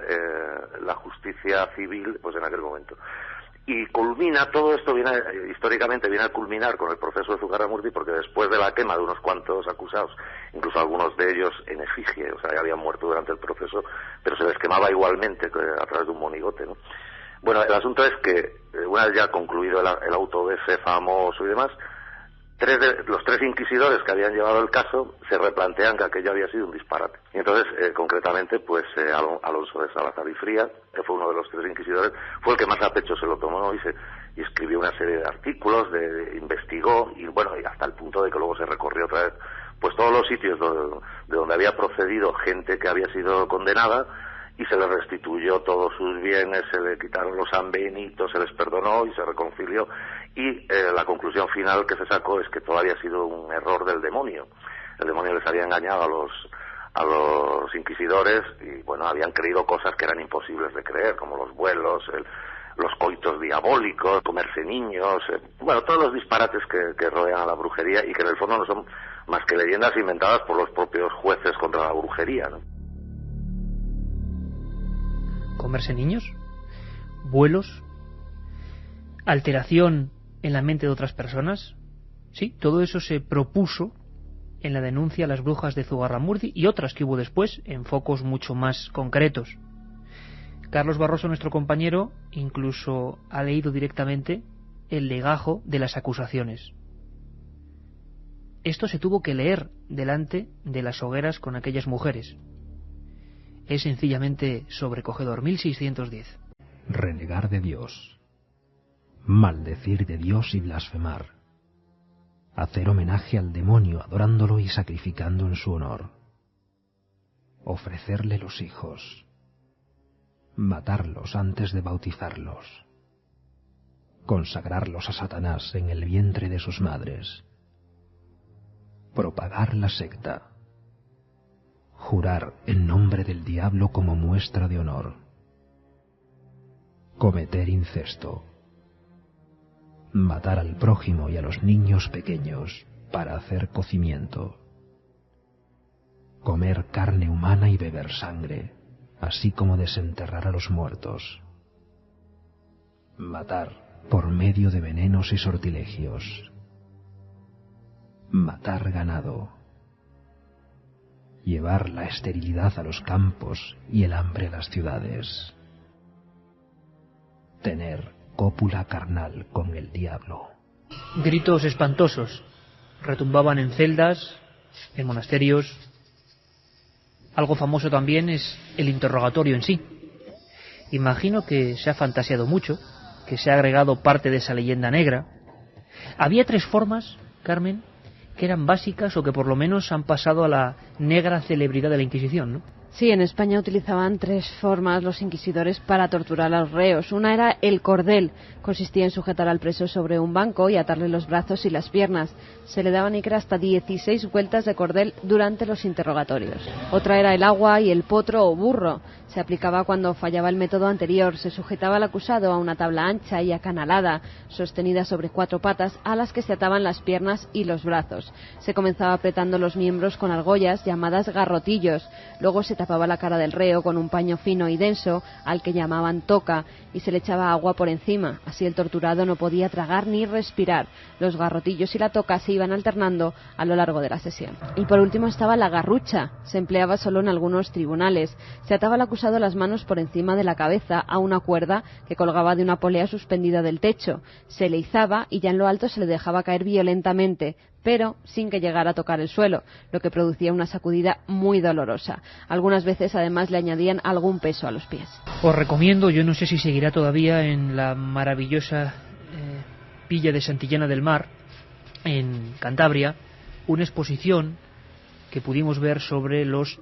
la justicia civil, pues en aquel momento. Y culmina, todo esto históricamente viene a culminar con el proceso de Zugarramurdi, porque después de la quema de unos cuantos acusados, incluso algunos de ellos en efigie, o sea, ya habían muerto durante el proceso, pero se les quemaba igualmente a través de un monigote, ¿no? Bueno, el asunto es que una vez ya concluido el auto de ese famoso y demás, los tres inquisidores que habían llevado el caso se replantean que aquello había sido un disparate. Y entonces, concretamente, pues Alonso de Salazar y Frías, que fue uno de los tres inquisidores, fue el que más a pecho se lo tomó, ¿no? y escribió una serie de artículos, investigó, y bueno, y hasta el punto de que luego se recorrió otra vez pues todos los sitios de donde había procedido gente que había sido condenada, y se les restituyó todos sus bienes, se le quitaron los sanbenitos, se les perdonó y se reconcilió, y la conclusión final que se sacó es que todo había sido un error del demonio. El demonio les había engañado a los inquisidores y bueno, habían creído cosas que eran imposibles de creer, como los vuelos, los coitos diabólicos, comerse niños, bueno, todos los disparates que rodean a la brujería y que en el fondo no son más que leyendas inventadas por los propios jueces contra la brujería, ¿no? Comerse niños, vuelos, alteración en la mente de otras personas. Sí, todo eso se propuso en la denuncia a las brujas de Zugarramurdi y otras que hubo después en focos mucho más concretos. Carlos Barroso, nuestro compañero, incluso ha leído directamente el legajo de las acusaciones. Esto se tuvo que leer delante de las hogueras con aquellas mujeres. Es sencillamente sobrecogedor. 1610. Renegar de Dios, maldecir de Dios y blasfemar, hacer homenaje al demonio adorándolo y sacrificando en su honor, ofrecerle los hijos, matarlos antes de bautizarlos, consagrarlos a Satanás en el vientre de sus madres, propagar la secta, jurar en nombre del diablo como muestra de honor, cometer incesto, matar al prójimo y a los niños pequeños para hacer cocimiento, comer carne humana y beber sangre, así como desenterrar a los muertos, matar por medio de venenos y sortilegios, matar ganado, llevar la esterilidad a los campos y el hambre a las ciudades, tener cópula carnal con el diablo. Gritos espantosos retumbaban en celdas, en monasterios. Algo famoso también es el interrogatorio en sí. Imagino que se ha fantaseado mucho, que se ha agregado parte de esa leyenda negra, Había 3 formas, Carmen, que eran básicas o que por lo menos han pasado a la negra celebridad de la Inquisición, ¿no? Sí, en España utilizaban 3 formas los inquisidores para torturar a los reos. Una era el cordel. Consistía en sujetar al preso sobre un banco y atarle los brazos y las piernas. Se le daban hasta 16 vueltas de cordel durante los interrogatorios. Otra era el agua y el potro o burro. Se aplicaba cuando fallaba el método anterior. Se sujetaba al acusado a una tabla ancha y acanalada, sostenida sobre 4 patas, a las que se ataban las piernas y los brazos. Se comenzaba apretando los miembros con argollas llamadas garrotillos. Luego se tapaba la cara del reo con un paño fino y denso, al que llamaban toca, y se le echaba agua por encima. Así el torturado no podía tragar ni respirar. Los garrotillos y la toca se iban alternando a lo largo de la sesión. Y por último estaba la garrucha. Se empleaba solo en algunos tribunales. Se ataba al acusado las manos por encima de la cabeza a una cuerda que colgaba de una polea suspendida del techo. Se le izaba y ya en lo alto se le dejaba caer violentamente, pero sin que llegara a tocar el suelo, lo que producía una sacudida muy dolorosa. Algunas veces además le añadían algún peso a los pies. Os recomiendo, yo no sé si seguirá todavía, en la maravillosa villa de Santillana del Mar, en Cantabria, una exposición que pudimos ver sobre los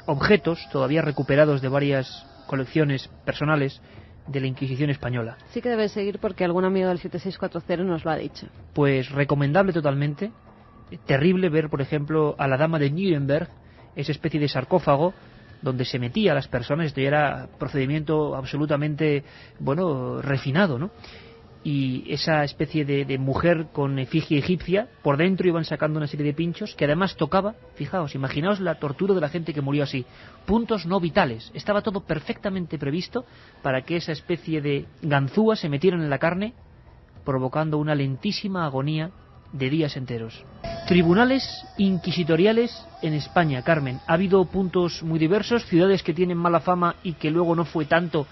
objetos todavía recuperados de varias colecciones personales de la Inquisición española. Sí que debe seguir porque algún amigo del 7640 nos lo ha dicho. Pues recomendable totalmente. Terrible ver, por ejemplo, a la dama de Nuremberg, esa especie de sarcófago donde se metía a las personas. Esto ya era procedimiento absolutamente, refinado, ¿no? Y esa especie de mujer con efigie egipcia, por dentro iban sacando una serie de pinchos que además tocaba, fijaos, imaginaos la tortura de la gente que murió así, puntos no vitales. Estaba todo perfectamente previsto para que esa especie de ganzúas se metieran en la carne, provocando una lentísima agonía de días enteros. Tribunales inquisitoriales en España, Carmen. Ha habido puntos muy diversos, ciudades que tienen mala fama y que luego no fue tanto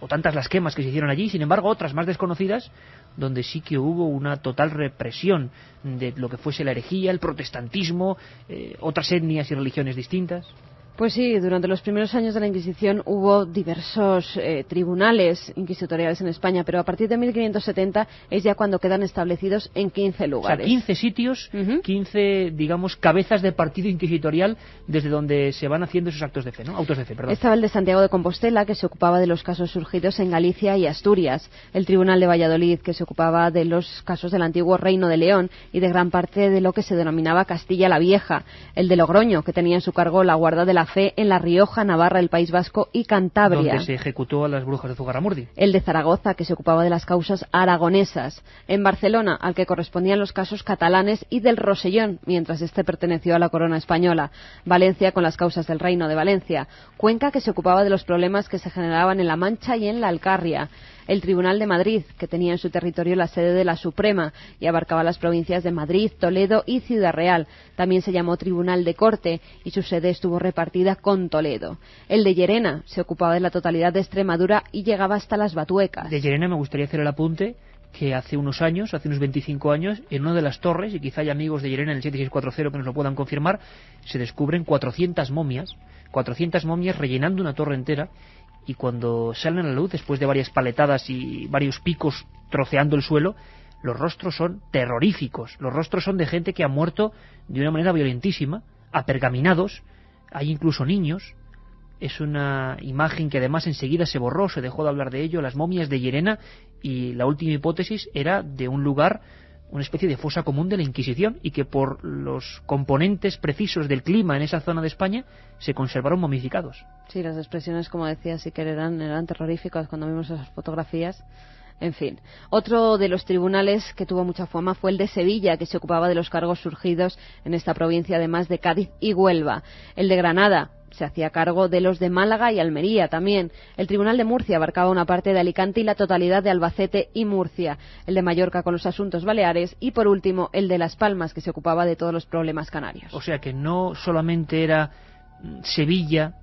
o tantas las quemas que se hicieron allí, sin embargo otras más desconocidas, donde sí que hubo una total represión de lo que fuese la herejía, el protestantismo, otras etnias y religiones distintas. Pues sí, durante los primeros años de la Inquisición hubo diversos tribunales inquisitoriales en España, pero a partir de 1570 es ya cuando quedan establecidos en 15 lugares. O sea, 15 sitios, 15, digamos, cabezas de partido inquisitorial desde donde se van haciendo esos actos de fe, ¿no? Autos de fe, perdón. Estaba el de Santiago de Compostela, que se ocupaba de los casos surgidos en Galicia y Asturias. El Tribunal de Valladolid, que se ocupaba de los casos del antiguo Reino de León y de gran parte de lo que se denominaba Castilla la Vieja. El de Logroño, que tenía en su cargo la guarda de la fe en La Rioja, Navarra, el País Vasco y Cantabria. Donde se ejecutó a las brujas de Zugarramurdi. El de Zaragoza, que se ocupaba de las causas aragonesas. En Barcelona, al que correspondían los casos catalanes y del Rosellón, mientras este perteneció a la corona española. Valencia, con las causas del Reino de Valencia. Cuenca, que se ocupaba de los problemas que se generaban en La Mancha y en la Alcarria. El Tribunal de Madrid, que tenía en su territorio la sede de la Suprema y abarcaba las provincias de Madrid, Toledo y Ciudad Real. También se llamó Tribunal de Corte y su sede estuvo repartida con Toledo. El de Llerena se ocupaba de la totalidad de Extremadura y llegaba hasta las Batuecas. De Llerena me gustaría hacer el apunte que hace unos 25 años, en una de las torres, y quizá hay amigos de Llerena en el 7640 que nos lo puedan confirmar, se descubren 400 momias rellenando una torre entera. Y cuando salen a la luz, después de varias paletadas y varios picos troceando el suelo, los rostros son terroríficos. Los rostros son de gente que ha muerto de una manera violentísima, apergaminados, hay incluso niños. Es una imagen que además enseguida se borró, se dejó de hablar de ello, las momias de Llerena, y la última hipótesis era de un lugar, una especie de fosa común de la Inquisición, y que por los componentes precisos del clima en esa zona de España se conservaron momificados. Sí, las expresiones, como decía, sí que eran terroríficas cuando vimos esas fotografías. En fin, otro de los tribunales que tuvo mucha fama fue el de Sevilla, que se ocupaba de los cargos surgidos en esta provincia, además de Cádiz y Huelva. El de Granada se hacía cargo de los de Málaga y Almería también. El Tribunal de Murcia abarcaba una parte de Alicante y la totalidad de Albacete y Murcia. El de Mallorca con los asuntos baleares y, por último, el de Las Palmas, que se ocupaba de todos los problemas canarios. O sea que no solamente era Sevilla,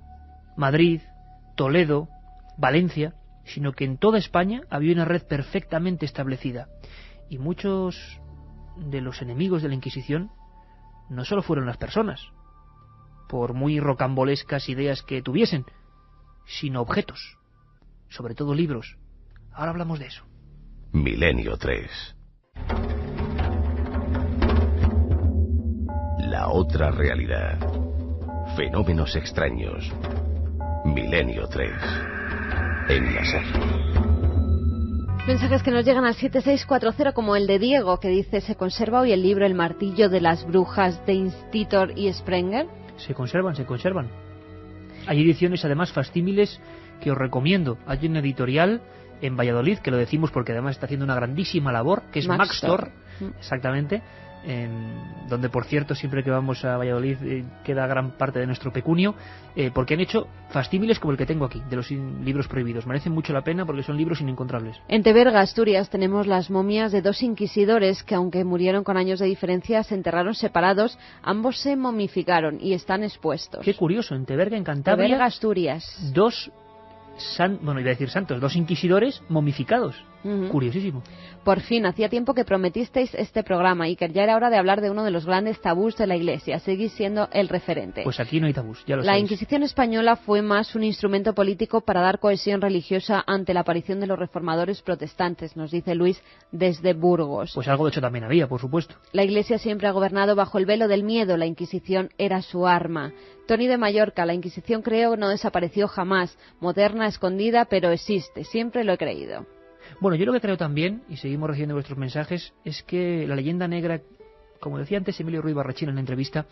Madrid, Toledo, Valencia, sino que en toda España había una red perfectamente establecida. Y muchos de los enemigos de la Inquisición no solo fueron las personas, por muy rocambolescas ideas que tuviesen, sino objetos, sobre todo libros. Ahora hablamos de eso. Milenio 3. La otra realidad. Fenómenos extraños. Milenio 3. En la SER. Mensajes que nos llegan al 7640, como el de Diego, que dice: ¿se conserva hoy el libro El martillo de las brujas de Institor y Sprenger? Se conservan. Hay ediciones además facsímiles que os recomiendo. Hay una editorial en Valladolid, que lo decimos porque además está haciendo una grandísima labor, que es Maxtor, exactamente, donde por cierto siempre que vamos a Valladolid queda gran parte de nuestro pecunio, porque han hecho facsímiles como el que tengo aquí, de los libros prohibidos. Merecen mucho la pena porque son libros inencontrables. En Teberga, Asturias, tenemos las momias de 2 inquisidores que, aunque murieron con años de diferencia, se enterraron separados. Ambos se momificaron y están expuestos. Qué curioso, en Teberga, en Cantabria, Teberga, Asturias, 2 inquisidores momificados. Curiosísimo. Por fin, hacía tiempo que prometisteis este programa, Iker. Ya era hora de hablar de uno de los grandes tabús de la Iglesia. Seguís siendo el referente. Pues aquí no hay tabús, ya lo La sabéis. Inquisición española fue más un instrumento político para dar cohesión religiosa ante la aparición de los reformadores protestantes, nos dice Luis desde Burgos. Pues algo de hecho también había, por supuesto. La Iglesia siempre ha gobernado bajo el velo del miedo. La Inquisición era su arma. Tony de Mallorca: la Inquisición, creo, no desapareció jamás. Moderna, escondida, pero existe. Siempre lo he creído. Bueno, yo lo que creo también, y seguimos recibiendo vuestros mensajes, es que la leyenda negra, como decía antes Emilio Ruiz Barrachina en la entrevista,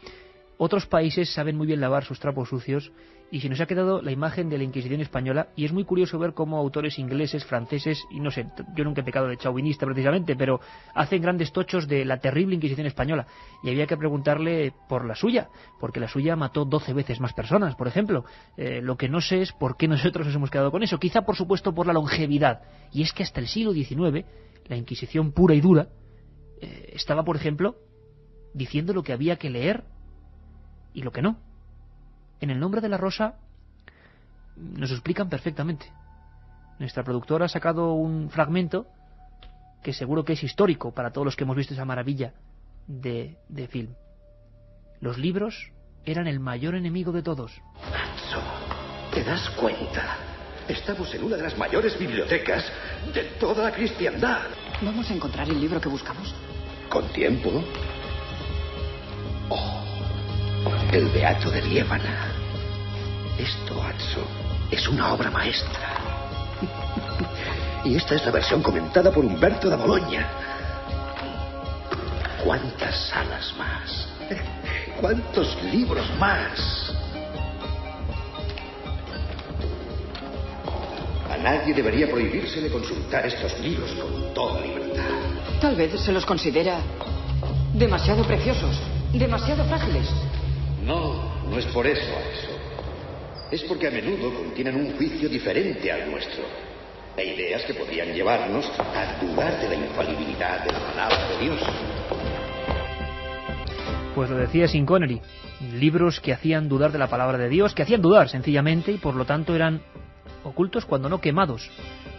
otros países saben muy bien lavar sus trapos sucios, y se nos ha quedado la imagen de la Inquisición española, y es muy curioso ver cómo autores ingleses, franceses, y no sé, yo nunca he pecado de chauvinista precisamente, pero hacen grandes tochos de la terrible Inquisición española, y había que preguntarle por la suya, porque la suya mató 12 veces más personas, por ejemplo. Lo que no sé es por qué nosotros nos hemos quedado con eso, quizá por supuesto por la longevidad, y es que hasta el siglo XIX, la Inquisición pura y dura, estaba, por ejemplo, diciendo lo que había que leer y lo que no. En El nombre de la rosa nos lo explican perfectamente. Nuestra productora ha sacado un fragmento que seguro que es histórico para todos los que hemos visto esa maravilla de film. Los libros eran el mayor enemigo de todos. ¿Te das cuenta? Estamos en una de las mayores bibliotecas de toda la cristiandad. ¿Vamos a encontrar el libro que buscamos? ¿Con tiempo? Oh, el Beato de Liébana. Esto, Atso, es una obra maestra. Y esta es la versión comentada por Humberto da Bologna. ¿Cuántas salas más? ¿Cuántos libros más? A nadie debería prohibírsele consultar estos libros con toda libertad. Tal vez se los considera demasiado preciosos, demasiado frágiles. No es por eso. Es porque a menudo contienen un juicio diferente al nuestro. E ideas que podrían llevarnos a dudar de la infalibilidad de la palabra de Dios. Pues lo decía Sean Connery, libros que hacían dudar de la palabra de Dios, que hacían dudar sencillamente, y por lo tanto eran ocultos cuando no quemados.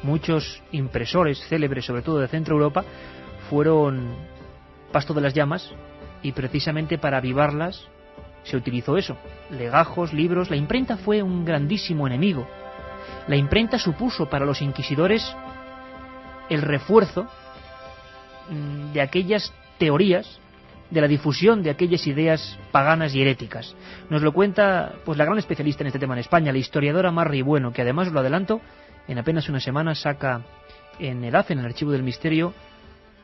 Muchos impresores célebres, sobre todo de Centro Europa, fueron pasto de las llamas, y precisamente para avivarlas se utilizó eso: legajos, libros. La imprenta fue un grandísimo enemigo. La imprenta supuso para los inquisidores el refuerzo de aquellas teorías, de la difusión de aquellas ideas paganas y heréticas. Nos lo cuenta pues la gran especialista en este tema en España, la historiadora Marri Bueno, que además, os lo adelanto, en apenas una semana saca en el AFE, en el Archivo del Misterio,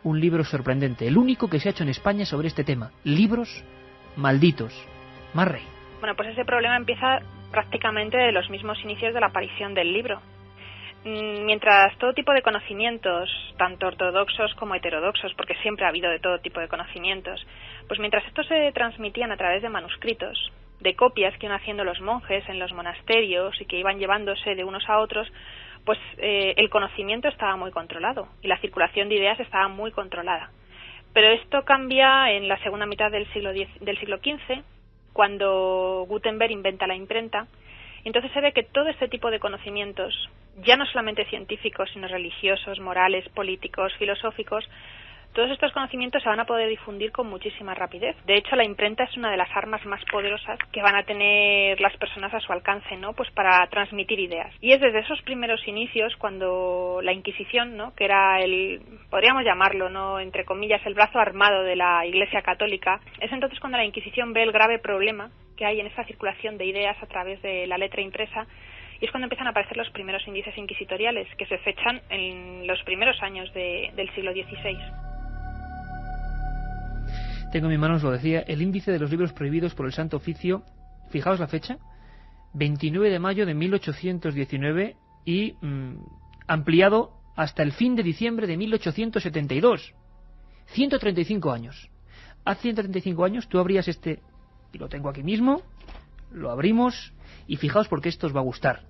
un libro sorprendente, el único que se ha hecho en España sobre este tema: libros malditos. Marri. Bueno, pues ese problema empieza prácticamente de los mismos inicios de la aparición del libro. Mientras todo tipo de conocimientos, tanto ortodoxos como heterodoxos, porque siempre ha habido de todo tipo de conocimientos, pues mientras estos se transmitían a través de manuscritos, de copias que iban haciendo los monjes en los monasterios y que iban llevándose de unos a otros, pues el conocimiento estaba muy controlado y la circulación de ideas estaba muy controlada. Pero esto cambia en la segunda mitad del siglo XV, cuando Gutenberg inventa la imprenta. Entonces se ve que todo este tipo de conocimientos, ya no solamente científicos, sino religiosos, morales, políticos, filosóficos, todos estos conocimientos se van a poder difundir con muchísima rapidez. De hecho, la imprenta es una de las armas más poderosas que van a tener las personas a su alcance, ¿no? Pues para transmitir ideas. Y es desde esos primeros inicios cuando la Inquisición, ¿no? Que era podríamos llamarlo, ¿no? Entre comillas, el brazo armado de la Iglesia Católica, es entonces cuando la Inquisición ve el grave problema que hay en esta circulación de ideas a través de la letra impresa. Y es cuando empiezan a aparecer los primeros índices inquisitoriales, que se fechan en los primeros años del siglo XVI. Tengo en mis manos, lo decía, el índice de los libros prohibidos por el Santo Oficio. Fijaos la fecha, 29 de mayo de 1819 y ampliado hasta el fin de diciembre de 1872. 135 años. Hace 135 años tú abrías y lo tengo aquí mismo, lo abrimos y fijaos porque esto os va a gustar.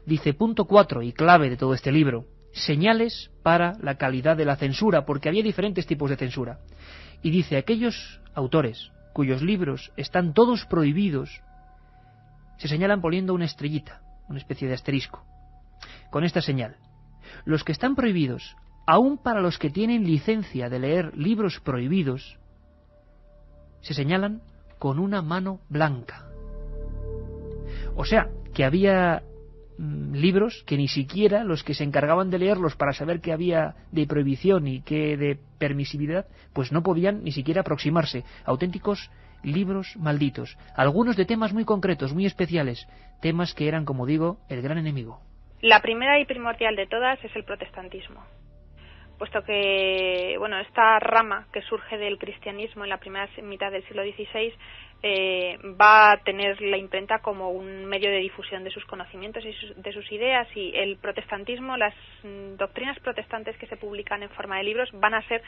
Dice, punto 4 y clave de todo este libro, señales para la calidad de la censura, porque había diferentes tipos de censura. Y dice, aquellos autores cuyos libros están todos prohibidos, se señalan poniendo una estrellita, una especie de asterisco, con esta señal. Los que están prohibidos, aun para los que tienen licencia de leer libros prohibidos, se señalan con una mano blanca. O sea, que había libros que ni siquiera los que se encargaban de leerlos para saber qué había de prohibición y qué de permisividad, pues no podían ni siquiera aproximarse. Auténticos libros malditos. Algunos de temas muy concretos, muy especiales. Temas que eran, como digo, el gran enemigo. La primera y primordial de todas es el protestantismo. Puesto que, bueno, esta rama que surge del cristianismo en la primera mitad del siglo XVI va a tener la imprenta como un medio de difusión de sus conocimientos y de sus ideas, y el protestantismo, las doctrinas protestantes que se publican en forma de libros van a ser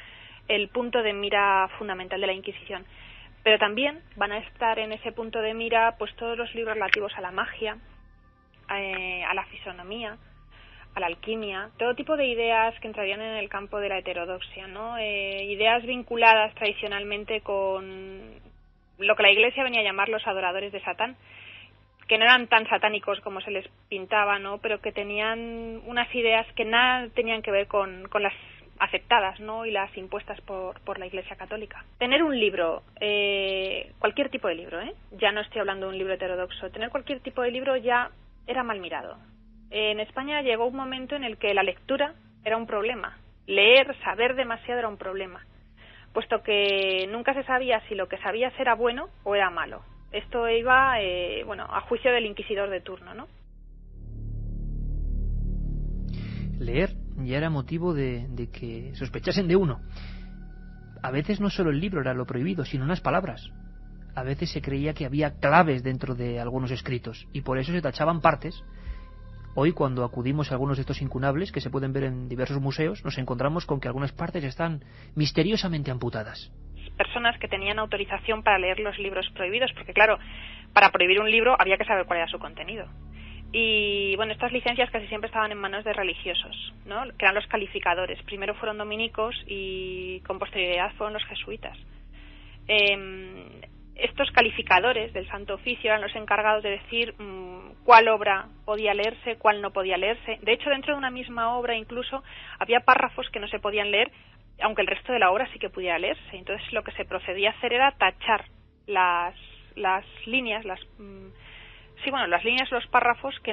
el punto de mira fundamental de la Inquisición. Pero también van a estar en ese punto de mira pues todos los libros relativos a la magia, a la fisonomía, a la alquimia, todo tipo de ideas que entrarían en el campo de la heterodoxia, ¿no? Ideas vinculadas tradicionalmente con lo que la Iglesia venía a llamar los adoradores de Satán, que no eran tan satánicos como se les pintaba, ¿no? Pero que tenían unas ideas que nada tenían que ver con las aceptadas, ¿no? Y las impuestas por la Iglesia Católica. Tener un libro, cualquier tipo de libro, ya no estoy hablando de un libro heterodoxo, tener cualquier tipo de libro ya era mal mirado. En España llegó un momento en el que la lectura era un problema. Leer, saber demasiado era un problema, puesto que nunca se sabía si lo que sabías era bueno o era malo. Esto iba, a juicio del inquisidor de turno, ¿no? Leer ya era motivo de que sospechasen de uno. A veces no solo el libro era lo prohibido, sino unas palabras. A veces se creía que había claves dentro de algunos escritos, y por eso se tachaban partes. Hoy, cuando acudimos a algunos de estos incunables que se pueden ver en diversos museos, nos encontramos con que algunas partes están misteriosamente amputadas. Personas que tenían autorización para leer los libros prohibidos, porque claro, para prohibir un libro había que saber cuál era su contenido. Y bueno, estas licencias casi siempre estaban en manos de religiosos, ¿no? Que eran los calificadores. Primero fueron dominicos y con posterioridad fueron los jesuitas. Estos calificadores del Santo Oficio eran los encargados de decir cuál obra podía leerse, cuál no podía leerse. De hecho, dentro de una misma obra incluso había párrafos que no se podían leer, aunque el resto de la obra sí que pudiera leerse. Entonces lo que se procedía a hacer era tachar las líneas, las líneas, los párrafos que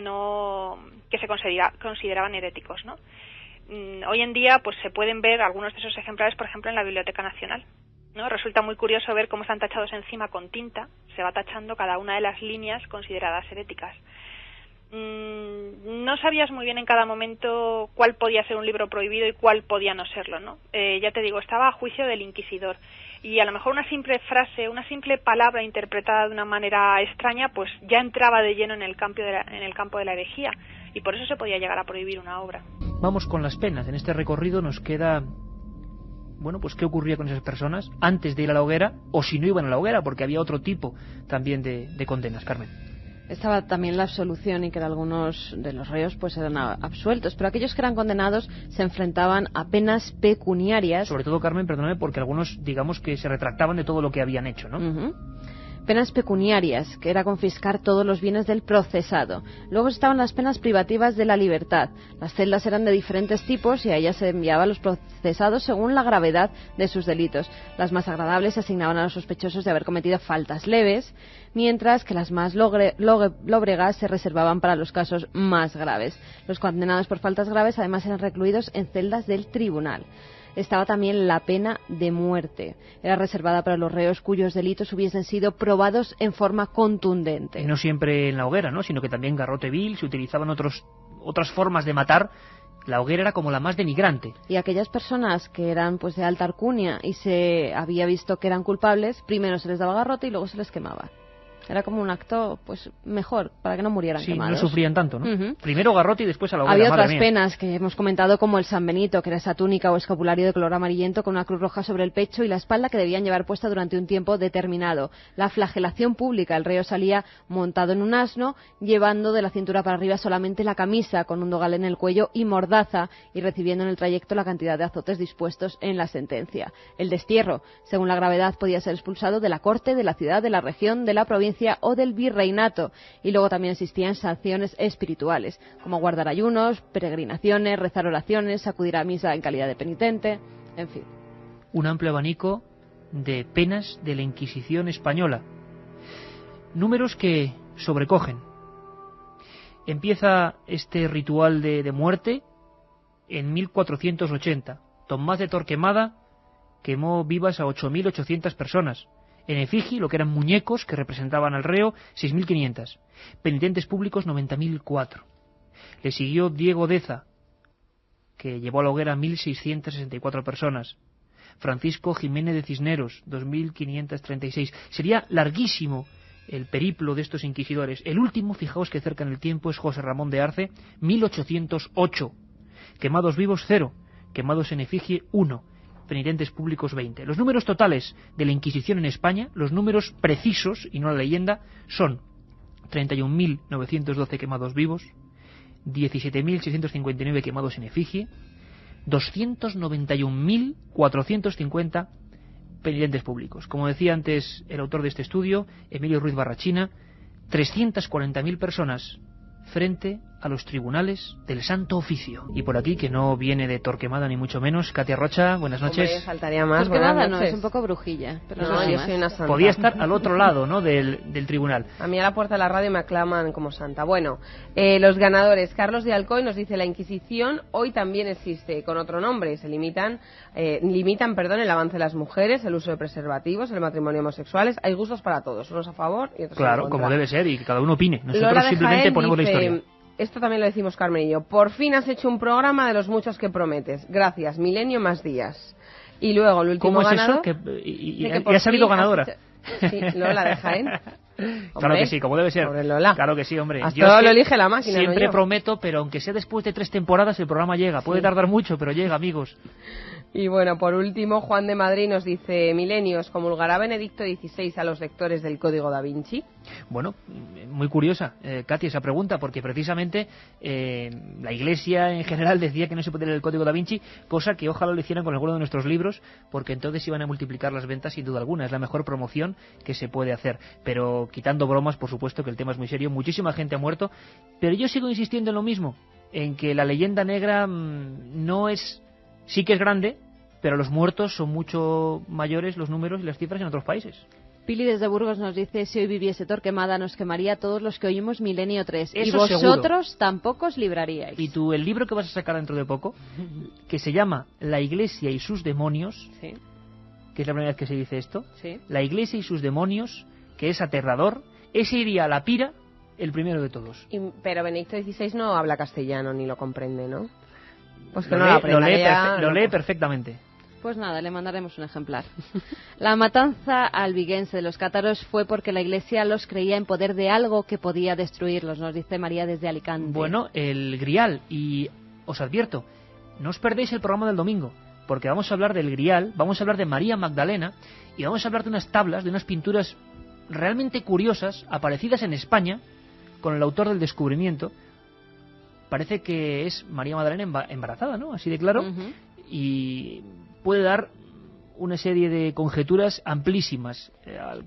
se consideraban heréticos, ¿no? Hoy en día pues se pueden ver algunos de esos ejemplares, por ejemplo, en la Biblioteca Nacional, ¿no? Resulta muy curioso ver cómo están tachados encima con tinta, se va tachando cada una de las líneas consideradas heréticas. No sabías muy bien en cada momento cuál podía ser un libro prohibido y cuál podía no serlo, ¿no? Ya te digo, estaba a juicio del inquisidor, y a lo mejor una simple frase, una simple palabra interpretada de una manera extraña, pues ya entraba de lleno en el campo de la herejía, y por eso se podía llegar a prohibir una obra. Vamos con las penas. En este recorrido nos queda, pues qué ocurría con esas personas antes de ir a la hoguera, o si no iban a la hoguera, porque había otro tipo también de condenas. Carmen. Estaba también la absolución, y que algunos de los reos pues eran absueltos, pero aquellos que eran condenados se enfrentaban a penas pecuniarias. Sobre todo, Carmen, perdóname, porque algunos, digamos, que se retractaban de todo lo que habían hecho, ¿no? penas pecuniarias, que era confiscar todos los bienes del procesado. Luego estaban las penas privativas de la libertad. Las celdas eran de diferentes tipos y a ellas se enviaban los procesados según la gravedad de sus delitos. Las más agradables se asignaban a los sospechosos de haber cometido faltas leves, mientras que las más lóbregas se reservaban para los casos más graves. Los condenados por faltas graves además eran recluidos en celdas del tribunal. Estaba también la pena de muerte. Era reservada para los reos cuyos delitos hubiesen sido probados en forma contundente. Y no siempre en la hoguera, ¿no? Sino que también garrote vil, se utilizaban otras formas de matar. La hoguera era como la más denigrante. Y aquellas personas que eran pues de alta alcurnia y se había visto que eran culpables, primero se les daba garrote y luego se les quemaba. Era como un acto pues mejor, para que no murieran quemados. Sí, no sufrían tanto, ¿no? Primero garrote y después a la hoguera. Había otras penas que hemos comentado, como el San Benito, que era esa túnica o escapulario de color amarillento con una cruz roja sobre el pecho y la espalda que debían llevar puesta durante un tiempo determinado. La flagelación pública, el reo salía montado en un asno, llevando de la cintura para arriba solamente la camisa, con un dogal en el cuello y mordaza, y recibiendo en el trayecto la cantidad de azotes dispuestos en la sentencia. El destierro, según la gravedad, podía ser expulsado de la corte, de la ciudad, de la región, de la provincia o del virreinato, y luego también existían sanciones espirituales, como guardar ayunos, peregrinaciones, rezar oraciones, acudir a misa en calidad de penitente, en fin. Un amplio abanico de penas de la Inquisición española. Números que sobrecogen. Empieza este ritual de muerte en 1480. Tomás de Torquemada quemó vivas a 8.800 personas. En efigie, lo que eran muñecos que representaban al reo, 6.500. Penitentes públicos, 90.004. Le siguió Diego Deza, que llevó a la hoguera a 1.664 personas. Francisco Jiménez de Cisneros, 2.536. Sería larguísimo el periplo de estos inquisidores. El último, fijaos que cerca en el tiempo, es José Ramón de Arce, 1.808. Quemados vivos, 0. Quemados en efigie, 1. Penitentes públicos, 20. Los números totales de la Inquisición en España, los números precisos y no la leyenda, son 31.912 quemados vivos, 17.659 quemados en efigie, 291.450 penitentes públicos. Como decía antes el autor de este estudio, Emilio Ruiz Barrachina, 340.000 personas frente a los tribunales del Santo Oficio. Y por aquí, que no viene de Torquemada ni mucho menos, Katia Rocha, buenas noches. Hombre, faltaría más. Torquemada no, es un poco brujilla. Pero no, yo soy una santa. Podía estar al otro lado, ¿no?, del tribunal. A mí a la puerta de la radio me aclaman como santa. Bueno, los ganadores. Carlos de Alcoy nos dice: la Inquisición hoy también existe, con otro nombre. Se limitan el avance de las mujeres, el uso de preservativos, el matrimonio homosexuales. Hay gustos para todos, unos a favor y otros en contra. Como debe ser, y que cada uno opine. Nosotros simplemente ponemos la historia. Esto también lo decimos Carmen y yo. Por fin has hecho un programa de los muchos que prometes. Gracias. Milenio más días. Y luego el último ¿Cómo es ganador. eso? Y ha salido ganadora. Sí, Lola de Jaén. Claro que sí, como debe ser. Lola. Claro que sí, hombre. Hasta todo lo elige la máquina. Siempre no yo. prometo, pero aunque sea después de 3 temporadas, el programa llega. Puede tardar mucho, pero llega, amigos. Y bueno, por último, Juan de Madrid nos dice: Milenios, ¿comulgará Benedicto XVI a los lectores del Código da Vinci? Bueno, muy curiosa, Katia, esa pregunta, porque precisamente la Iglesia en general decía que no se podía leer el Código da Vinci, cosa que ojalá lo hicieran con alguno de nuestros libros, porque entonces iban a multiplicar las ventas sin duda alguna. Es la mejor promoción que se puede hacer. Pero quitando bromas, por supuesto que el tema es muy serio, muchísima gente ha muerto, pero yo sigo insistiendo en lo mismo, en que la leyenda negra no es... Sí que es grande, pero los muertos son mucho mayores, los números y las cifras, en otros países. Pili desde Burgos nos dice: si hoy viviese Torquemada nos quemaría a todos los que oímos Milenio 3. Eso y vosotros seguro. Tampoco os libraríais. Y tú, el libro que vas a sacar dentro de poco, que se llama La Iglesia y sus demonios, sí, que es la primera vez que se dice esto, sí, La Iglesia y sus demonios, que es aterrador, ese iría a la pira el primero de todos. Pero Benedicto XVI no habla castellano ni lo comprende, ¿no? Pues que lo lee perfectamente. Pues nada, le mandaremos un ejemplar. La matanza albigense de los cátaros fue porque la Iglesia los creía en poder de algo que podía destruirlos, nos dice María desde Alicante. Bueno, el Grial, y os advierto, no os perdéis el programa del domingo, porque vamos a hablar del Grial, vamos a hablar de María Magdalena, y vamos a hablar de unas tablas, de unas pinturas realmente curiosas, aparecidas en España, con el autor del descubrimiento. Parece que es María Magdalena embarazada, ¿no? Así de claro. Y puede dar una serie de conjeturas amplísimas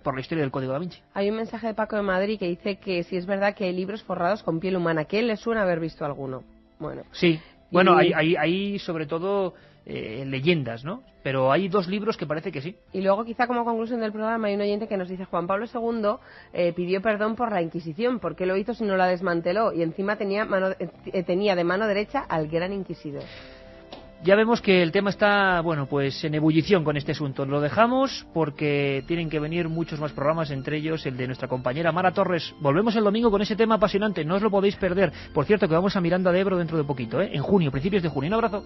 por la historia del Código da Vinci. Hay un mensaje de Paco de Madrid que dice que si es verdad que hay libros forrados con piel humana, que él le suena haber visto alguno. Bueno. Sí, bueno, hay sobre todo leyendas, ¿no? Pero hay 2 libros que parece que sí. Y luego, quizá como conclusión del programa, hay un oyente que nos dice: Juan Pablo II pidió perdón por la Inquisición. ¿Por qué lo hizo si no la desmanteló? Y encima tenía de mano derecha al gran inquisidor. Ya vemos que el tema está, bueno, pues en ebullición con este asunto. Lo dejamos porque tienen que venir muchos más programas, entre ellos el de nuestra compañera Mara Torres. Volvemos el domingo con ese tema apasionante, no os lo podéis perder. Por cierto, que vamos a Miranda de Ebro dentro de poquito, en junio, principios de junio. Un abrazo.